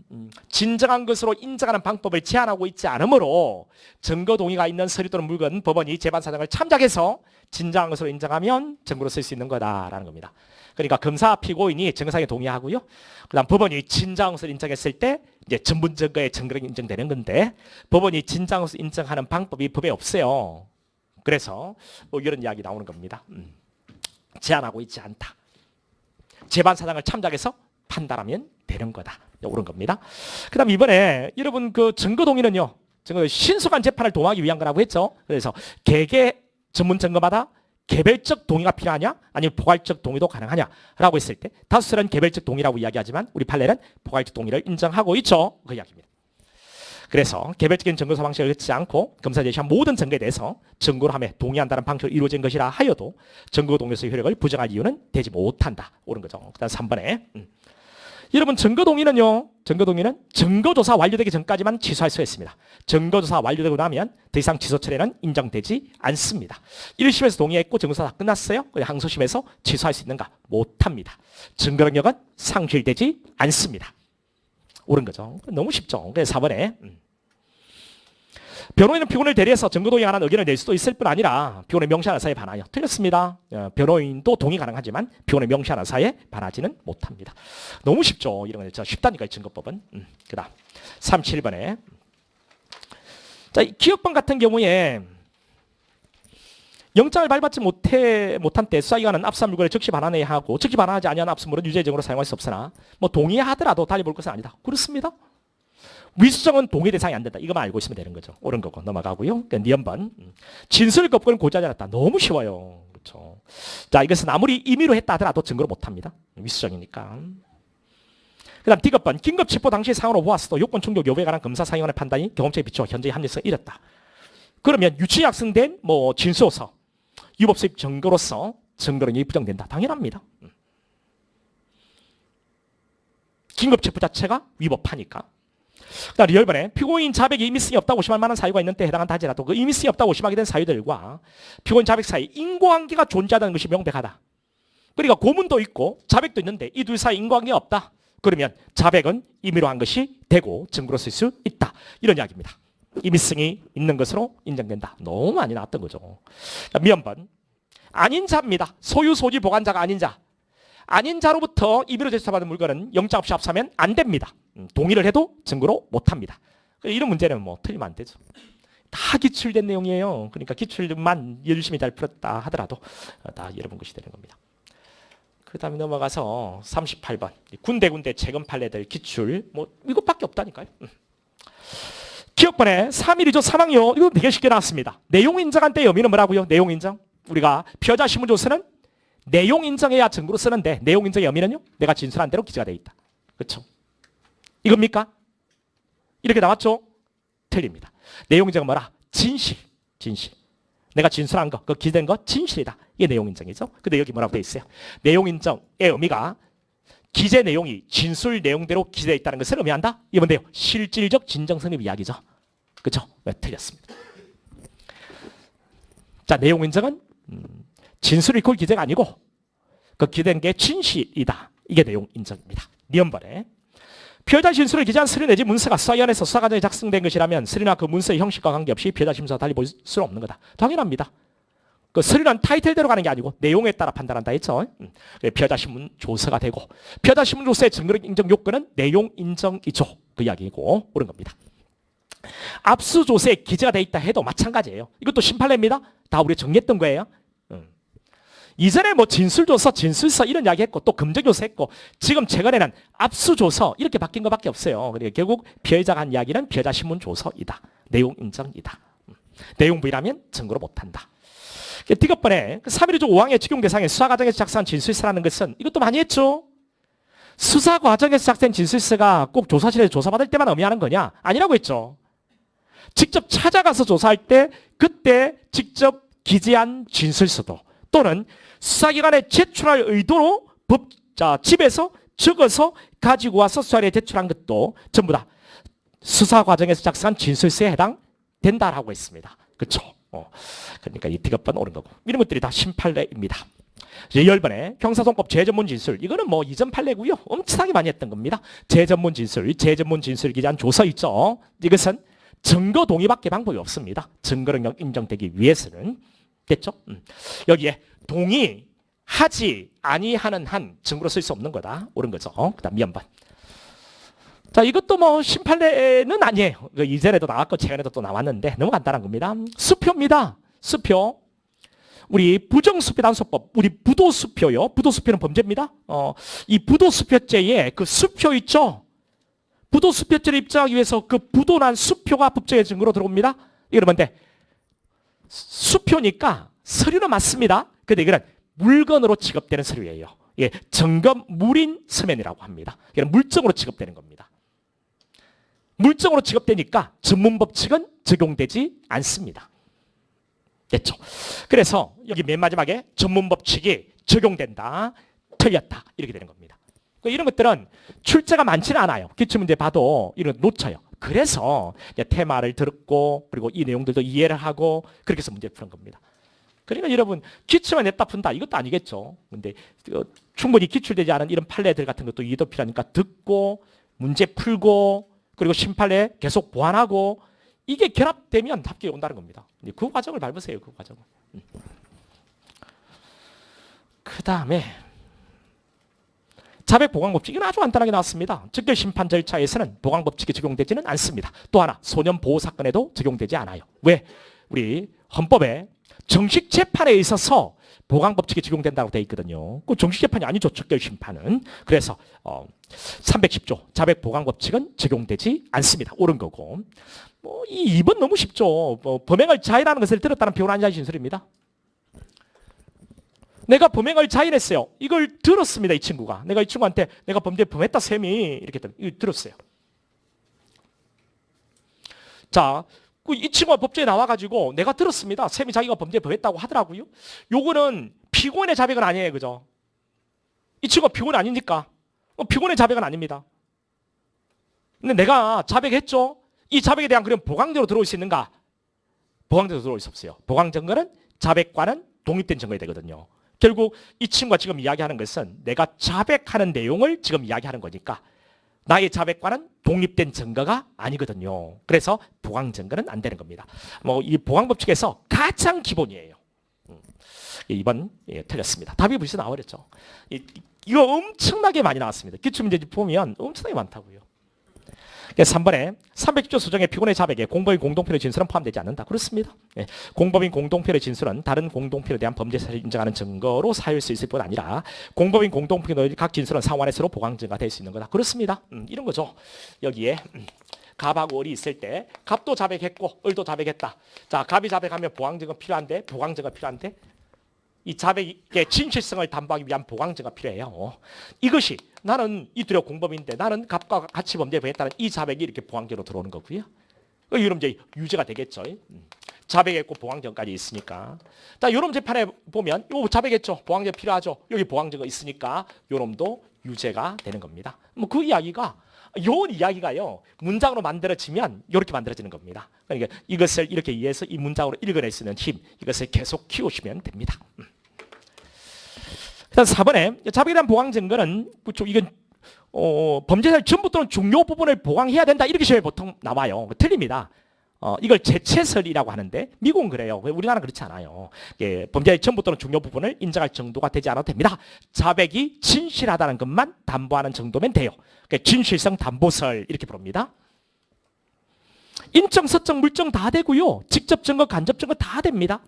진정한 것으로 인정하는 방법을 제한하고 있지 않으므로 증거 동의가 있는 서류 또는 물건 법원이 재반 사정을 참작해서 진정한 것으로 인정하면 증거로 쓸 수 있는 거다라는 겁니다. 그러니까 검사 피고인이 증거상에 동의하고요. 그다음 법원이 진정한 것을 인정했을 때 이제 전문 증거의 증거로 인정되는 건데 법원이 진정한 것을 인정하는 방법이 법에 없어요. 그래서 뭐 이런 이야기 나오는 겁니다. 제한하고 있지 않다. 재반 사정을 참작해서 판단하면 되는 거다. 옳은 겁니다. 그다음 이번에 여러분 그 증거 동의는요. 신속한 재판을 도모하기 위한 거라고 했죠. 그래서 개개 전문 증거마다 개별적 동의가 필요하냐 아니면 포괄적 동의도 가능하냐라고 했을 때 다수는 개별적 동의라고 이야기하지만 우리 판례는 포괄적 동의를 인정하고 있죠. 그 이야기입니다. 그래서 개별적인 증거서 방식을 갖지 않고 검사 제시한 모든 증거에 대해서 증거로 함에 동의한다는 방식으로 이루어진 것이라 하여도 증거 동의서의 효력을 부정할 이유는 되지 못한다. 옳은 거죠. 그다음 3번에 여러분 증거 동의는요. 증거조사 완료되기 전까지만 취소할 수 있습니다. 증거조사 완료되고 나면 더 이상 취소 처리는 인정되지 않습니다. 1심에서 동의했고 증거조사 다 끝났어요. 항소심에서 취소할 수 있는가? 못합니다. 증거 능력은 상실되지 않습니다. 옳은 거죠. 너무 쉽죠. 그래서 4번에 변호인은 피고인을 대리해서 증거 동의 관한 의견을 낼 수도 있을 뿐 아니라 피고인의 명시한 의사에 반하여 틀렸습니다. 변호인도 동의 가능하지만 피고인의 명시한 의사에 반하지는 못합니다. 너무 쉽죠. 이런 거 쉽다니까 이 증거법은. 그다음 37번에 자, 기업범 같은 경우에 영장을 발받지 못한 때 수사기관은 압수한 물건을 즉시 반환해야 하고 즉시 반환하지 아니한 압수물은 유죄적으로 사용할 수 없으나 뭐 동의하더라도 달리 볼 것은 아니다. 그렇습니다. 위수정은 동의 대상이 안 된다. 이것만 알고 있으면 되는 거죠. 옳은 거고 넘어가고요. 니언번 진술 거부권을 고지하지 않았다. 너무 쉬워요. 그렇죠. 자, 이것은 아무리 임의로 했다 하더라도 증거를 못합니다. 위수정이니까. 그다음 D급번 긴급 체포 당시 상황으로 보았어도 요건 충족 여부에 관한 검사 상위원의 판단이 경험치에 비추어 현재의 합리성을 잃었다. 그러면 유치약성된 뭐 진술서 유법 수입 증거로서 증거력이 부정된다. 당연합니다. 긴급 체포 자체가 위법하니까. 그다음 리얼번에 피고인 자백이 임의성이 없다고 의심할 만한 사유가 있는 때 해당한다 하더라도 그 임의성이 없다고 의심하게 된 사유들과 피고인 자백 사이 인과관계가 존재하다는 것이 명백하다. 그러니까 고문도 있고 자백도 있는데 이 둘 사이 인과관계가 없다. 그러면 자백은 임의로 한 것이 되고 증거로 쓸 수 있다. 이런 이야기입니다. 임의성이 있는 것으로 인정된다. 너무 많이 나왔던 거죠. 자, 미연번. 아닌 자입니다. 소유, 소지, 보관자가 아닌 자. 아닌 자로부터 임의로 제출받은 물건은 영장 없이 압수하면 안 됩니다. 동의를 해도 증거로 못합니다. 이런 문제는 뭐 틀리면 안 되죠. 다 기출된 내용이에요. 그러니까 기출만 열심히 잘 풀었다 하더라도 다 여러분 것이 되는 겁니다. 그 다음에 넘어가서 38번. 군데군데 재검 판례들 기출. 뭐 이것밖에 없다니까요. 기억번에 3.1.2조 사망요. 이거 되게 쉽게 나왔습니다. 내용 인정한 때 의미는 뭐라고요? 내용 인정. 우리가 피의자 신문조서는 내용 인정해야 증거로 쓰는데 내용 인정의 의미는요? 내가 진술한 대로 기재가 돼 있다. 그렇죠? 이겁니까? 이렇게 나왔죠? 틀립니다. 내용 인정은 뭐라? 진실. 진실. 내가 진술한 거, 그 기재된 거 진실이다. 이게 내용 인정이죠. 근데 여기 뭐라고 돼 있어요? 내용 인정의 의미가 기재 내용이 진술 내용대로 기재되어 있다는 것을 의미한다. 이게 뭔데요? 실질적 진정 성립 이야기죠. 그렇죠? 네, 틀렸습니다. 자, 내용 인정은 진술 이퀄 기재가 아니고 그 기재된 게 진실이다. 이게 내용 인정입니다. 니은번에 피의자 진술을 기재한 서류 내지 문서가 수사위원회에서 수사 과정에 작성된 것이라면 서류나 그 문서의 형식과 관계없이 피의자 심사와 달리 볼 수는 없는 거다. 당연합니다. 그 서류는 타이틀대로 가는 게 아니고 내용에 따라 판단한다 했죠. 피의자 신문 조서가 되고 피의자 신문 조서의 증거 인정 요건은 내용 인정이죠. 그 이야기고 옳은 겁니다. 압수조서에 기재가 돼 있다 해도 마찬가지예요. 이것도 심판례입니다. 다 우리 정리했던 거예요. 이전에 뭐 진술조서, 진술서 이런 이야기 했고 또 금전조서 했고 지금 최근에는 압수조서 이렇게 바뀐 것밖에 없어요. 그러니까 결국 피의자가 한 이야기는 피의자 신문조서이다. 내용 인정이다. 내용 부인하면 증거로 못한다. 디귿번에 3.1조 5항의 적용 대상에 수사 과정에서 작성한 진술서라는 것은 이것도 많이 했죠. 수사 과정에서 작성한 진술서가 꼭 조사실에서 조사받을 때만 의미하는 거냐? 아니라고 했죠. 직접 찾아가서 조사할 때 그때 직접 기재한 진술서도 또는 수사기관에 제출할 의도로 집에서 적어서 가지고 와서 수사에 제출한 것도 전부 다 수사 과정에서 작성한 진술서에 해당된다라고 했습니다. 그렇죠? 그러니까 이 디귿번 옳은 거고 이런 것들이 다 심판례입니다. 10번에 형사소송법 재전문 진술 이거는 뭐 이전 판례고요. 엄청나게 많이 했던 겁니다. 재전문 진술 기재한 조서 있죠. 이것은 증거 동의밖에 방법이 없습니다. 증거 능력 인정되기 위해서는 됐죠? 여기에 동의하지 아니하는 한 증거로 쓸 수 없는 거다. 옳은 거죠. 그다음 미연번. 자, 이것도 뭐 심판례는 아니에요. 이전에도 나왔고 최근에도 또 나왔는데 너무 간단한 겁니다. 수표입니다. 수표. 우리 부정수표 단속법, 우리 부도수표요. 부도수표는 범죄입니다. 이 부도수표죄에 그 수표 있죠. 부도수표죄를 입증하기 위해서 그 부도난 수표가 법정의 증거로 들어옵니다. 이거는 뭔데? 수표니까 서류는 맞습니다. 근데 이거는 물건으로 취급되는 서류예요. 예, 점검 물인 서면이라고 합니다. 이건 물증으로 취급되는 겁니다. 물증으로 취급되니까 전문법칙은 적용되지 않습니다. 됐죠? 그래서 여기 맨 마지막에 전문법칙이 적용된다, 틀렸다 이렇게 되는 겁니다. 이런 것들은 출제가 많지는 않아요. 기출문제 봐도 이런 거 놓쳐요. 그래서 테마를 들었고 그리고 이 내용들도 이해를 하고 그렇게 해서 문제를 푸는 겁니다. 그러니까 여러분 기출만 냈다 푼다 이것도 아니겠죠. 근데 충분히 기출되지 않은 이런 판례들 같은 것도 이해도 필요하니까 듣고 문제 풀고 그리고 심판례 계속 보완하고 이게 결합되면 합격이 온다는 겁니다. 그 과정을 밟으세요. 그 과정을. 그 다음에 자백보강법칙 이건 아주 간단하게 나왔습니다. 즉결심판 절차에서는 보강법칙이 적용되지는 않습니다. 또 하나 소년보호사건에도 적용되지 않아요. 왜? 우리 헌법에 정식 재판에 있어서 보강법칙이 적용된다고 되어 있거든요. 그 정식 재판이 아니죠. 즉결심판은. 그래서 310조 자백보강법칙은 적용되지 않습니다. 옳은 거고. 이 2번 너무 쉽죠. 범행을 자인하는 것을 들었다는 피고는 자의 진술입니다. 내가 범행을 자인했어요. 이걸 들었습니다. 이 친구가. 내가 이 친구한테 내가 범죄 범했다 쌤이 이렇게 들었어요. 자, 이 친구가 법정에 나와가지고 내가 들었습니다. 쌤이 자기가 범죄 범했다고 하더라고요. 요거는 피고인의 자백은 아니에요. 그죠? 이 친구가 피고인 아니니까. 피고인의 자백은 아닙니다. 근데 내가 자백했죠. 이 자백에 대한 그런 보강적으로 들어올 수 있는가? 보강적으로 들어올 수 없어요. 보강 증거는 자백과는 독립된 증거가 되거든요. 결국 이 친구가 지금 이야기하는 것은 내가 자백하는 내용을 지금 이야기하는 거니까 나의 자백과는 독립된 증거가 아니거든요. 그래서 보강 증거는 안 되는 겁니다. 뭐 이 보강 법칙에서 가장 기본이에요. 2번 틀렸습니다. 답이 벌써 나와버렸죠. 이거 엄청나게 많이 나왔습니다. 기출문제 보면 엄청나게 많다고요. 3번에 310조 수정의 피고인의 자백에 공범인 공동필의 진술은 포함되지 않는다. 그렇습니다. 공범인 공동필의 진술은 다른 공동필에 대한 범죄 사실을 인정하는 증거로 사유할 수 있을 뿐 아니라 공범인 공동필의 각 진술은 상환해서로 보강 증거가 될 수 있는 거다. 그렇습니다. 이런 거죠. 여기에 갑하고 을이 있을 때 갑도 자백했고 을도 자백했다. 자, 갑이 자백하면 보강 증거 필요한데 보강 증거 필요한데 이 자백의 진실성을 담보하기 위한 보강 증거가 필요해요. 이것이 나는 이 둘의 공범인데 나는 갑과 같이 범죄를 했다는 이 자백이 이렇게 보강죄로 들어오는 거고요. 이러면 이제 유죄가 되겠죠. 자백했고 보강증까지 있으니까. 자, 요놈 재판에 보면 요 자백했죠. 보강증 필요하죠. 여기 보강증거 있으니까 요놈도 유죄가 되는 겁니다. 뭐 그 이야기가 요 이야기가요. 문장으로 만들어지면 이렇게 만들어지는 겁니다. 그러니까 이것을 이렇게 이해해서 이 문장으로 읽어낼 수 있는 힘 이것을 계속 키우시면 됩니다. 일단 4번에 자백에 대한 보강 증거는 이건 범죄사실 전부 또는 중요 부분을 보강해야 된다 이렇게 시험에 보통 나와요. 틀립니다. 이걸 재체설이라고 하는데 미국은 그래요. 우리나라는 그렇지 않아요. 범죄의 전부 또는 중요 부분을 인정할 정도가 되지 않아도 됩니다. 자백이 진실하다는 것만 담보하는 정도면 돼요. 진실성 담보설 이렇게 부릅니다. 인정, 서정, 물정 다 되고요. 직접 증거, 간접 증거 다 됩니다.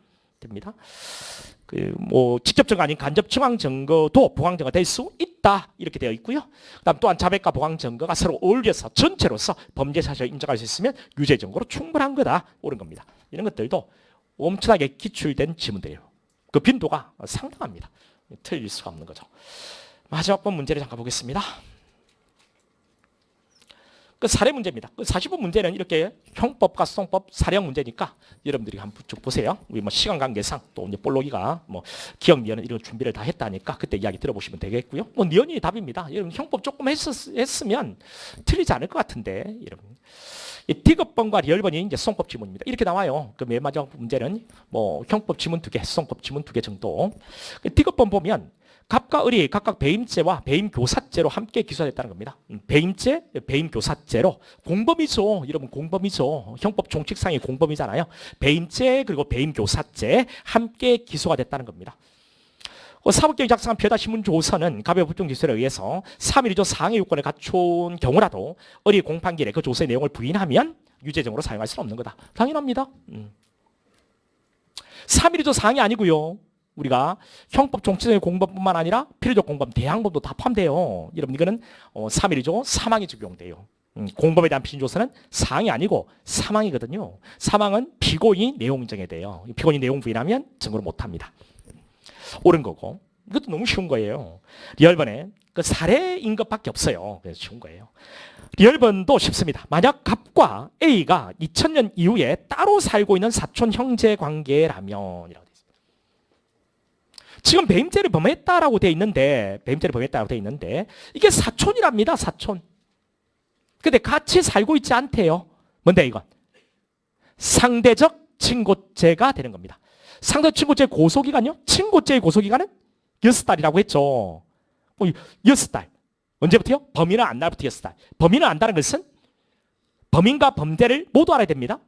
뭐 직접 증거 아닌 간접 증황 증거도 보강 증거가 될 수 있다 이렇게 되어 있고요. 그다음 또한 자백과 보강 증거가 서로 어울려서 전체로서 범죄 사실을 인정할 수 있으면 유죄 증거로 충분한 거다 옳은 겁니다. 이런 것들도 엄청나게 기출된 지문들이에요. 그 빈도가 상당합니다. 틀릴 수가 없는 거죠. 마지막 번 문제를 잠깐 보겠습니다. 그 사례 문제입니다. 그 40번 문제는 이렇게 형법과 소송법 사례형 문제니까 여러분들이 한번 쭉 보세요. 우리 뭐 시간 관계상 또 이제 볼록이가 뭐 기억 니언은 이런 준비를 다 했다니까 그때 이야기 들어보시면 되겠고요. 뭐 니언이 답입니다. 여러분 형법 조금 했으면 틀리지 않을 것 같은데 여러분. 디귿번과 리얼번이 이제 소송법 지문입니다. 이렇게 나와요. 그 맨 마지막 문제는 뭐 형법 지문 2개, 소송법 지문 2개 정도. 디귿번 보면 갑과 을이 각각 배임죄와 배임교사죄로 함께 기소됐다는 겁니다. 배임죄, 배임교사죄로 공범이죠. 여러분 공범이죠. 형법 총칙상의 공범이잖아요. 배임죄 그리고 배임교사죄 함께 기소가 됐다는 겁니다. 사법경이 작성한 피해자 신문조서는 갑의 법정 기소에 의해서 3.1조 상해 요건을 갖춘 경우라도 을이 공판기일에 그 조서의 내용을 부인하면 유죄적으로 사용할 수는 없는 거다. 당연합니다. 3.1조 상해 아니고요. 우리가 형법 종치적인 공범뿐만 아니라 필요적 공범, 대항범도 다 포함돼요. 여러분 이거는 3.1조 사망이 적용돼요. 공범에 대한 피신조서는 사항이 아니고 사망이거든요. 사망은 피고인이 내용 인정해야 돼요. 피고인이 내용 부인하면 증거를 못합니다. 옳은 거고 이것도 너무 쉬운 거예요. 리얼번에 그 사례인 것밖에 없어요. 그래서 쉬운 거예요. 리얼번도 쉽습니다. 만약 갑과 A가 2000년 이후에 따로 살고 있는 사촌 형제 관계라면 지금 배임죄를 범했다라고 돼 있는데 이게 사촌이랍니다. 사촌. 근데 같이 살고 있지 않대요. 뭔데 이건? 상대적 친고죄가 되는 겁니다. 상대적 친고죄의 고소기간요? 친고죄의 고소기간은 6달이라고 했죠. 6달. 언제부터요? 범인은 안 날부터 6달. 범인은 안다는 것은 범인과 범죄를 모두 알아야 됩니다.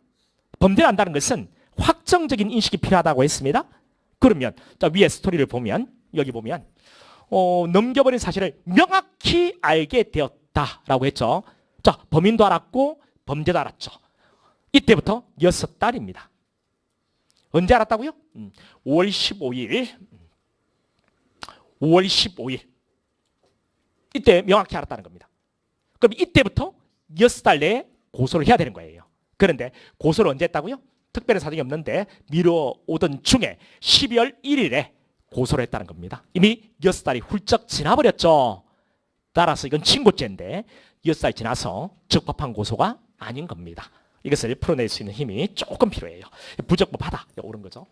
범죄를 안다는 것은 확정적인 인식이 필요하다고 했습니다. 그러면 자 위에 스토리를 보면 여기 보면 넘겨버린 사실을 명확히 알게 되었다라고 했죠. 자 범인도 알았고 범죄도 알았죠. 이때부터 6달입니다. 언제 알았다고요? 5월 15일. 5월 15일. 이때 명확히 알았다는 겁니다. 그럼 이때부터 6달 내에 고소를 해야 되는 거예요. 그런데 고소를 언제 했다고요? 특별한 사정이 없는데 미뤄오던 중에 12월 1일에 고소를 했다는 겁니다. 이미 6달이 훌쩍 지나버렸죠. 따라서 이건 친고죄인데 6달 지나서 적법한 고소가 아닌 겁니다. 이것을 풀어낼 수 있는 힘이 조금 필요해요. 부적법하다. 옳은 거죠.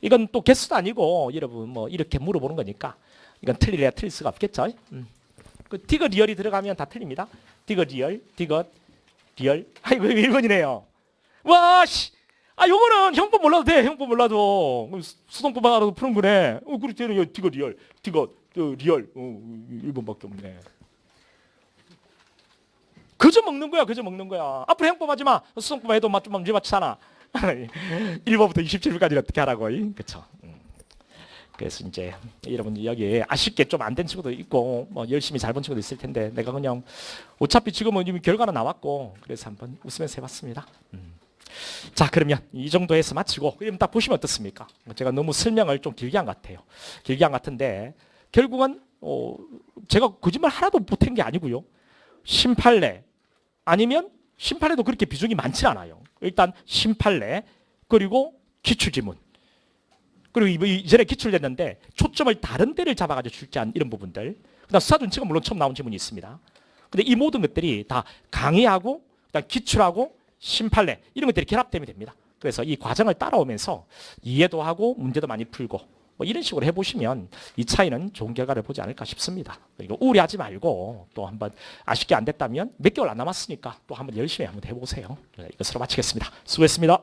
이건 또 개수도 아니고 여러분 뭐 이렇게 물어보는 거니까 이건 틀릴 수가 없겠죠. 그 디귿 리얼이 들어가면 다 틀립니다. 디귿 리얼, 디귿 리얼. 아이고 1번이네요. 와, 씨. 요거는 형법 몰라도 돼. 형법 몰라도. 수동법 알아도 푸는 거네. 그렇게 되는 디귿 리얼. 디귿 리얼. 1번밖에 없네. 그저 먹는 거야. 그저 먹는 거야. 앞으로 행법하지 마. 수성법 해도 좀 문제 맞잖아. 1번부터 27번까지 어떻게 하라고. 그렇죠. 그래서 이제 여러분 여기 아쉽게 좀 안 된 친구도 있고 뭐 열심히 잘 본 친구도 있을 텐데 내가 그냥 어차피 지금은 이미 결과는 나왔고 그래서 한번 웃으면서 해봤습니다. 자, 그러면 이 정도 해서 마치고 그럼 딱 보시면 어떻습니까? 제가 너무 설명을 좀 길게 한 것 같아요. 길게 한 것 같은데 결국은 제가 거짓말 하나도 못한 게 아니고요. 18례 아니면 18례도 그렇게 비중이 많지 않아요. 일단 18례 그리고 기출지문 그리고 이전에 기출됐는데 초점을 다른 데를 잡아가지고 출제한 이런 부분들. 그다음 수사준치가 물론 처음 나온 지문이 있습니다. 근데 이 모든 것들이 다 강의하고 그다음 기출하고 심판례 이런 것들이 결합되면 됩니다. 그래서 이 과정을 따라오면서 이해도 하고 문제도 많이 풀고 뭐 이런 식으로 해보시면 이 차이는 좋은 결과를 보지 않을까 싶습니다. 그리고 우려하지 말고 또 한번 아쉽게 안 됐다면 몇 개월 안 남았으니까 또 한번 열심히 한번 해보세요. 이것으로 마치겠습니다. 수고했습니다.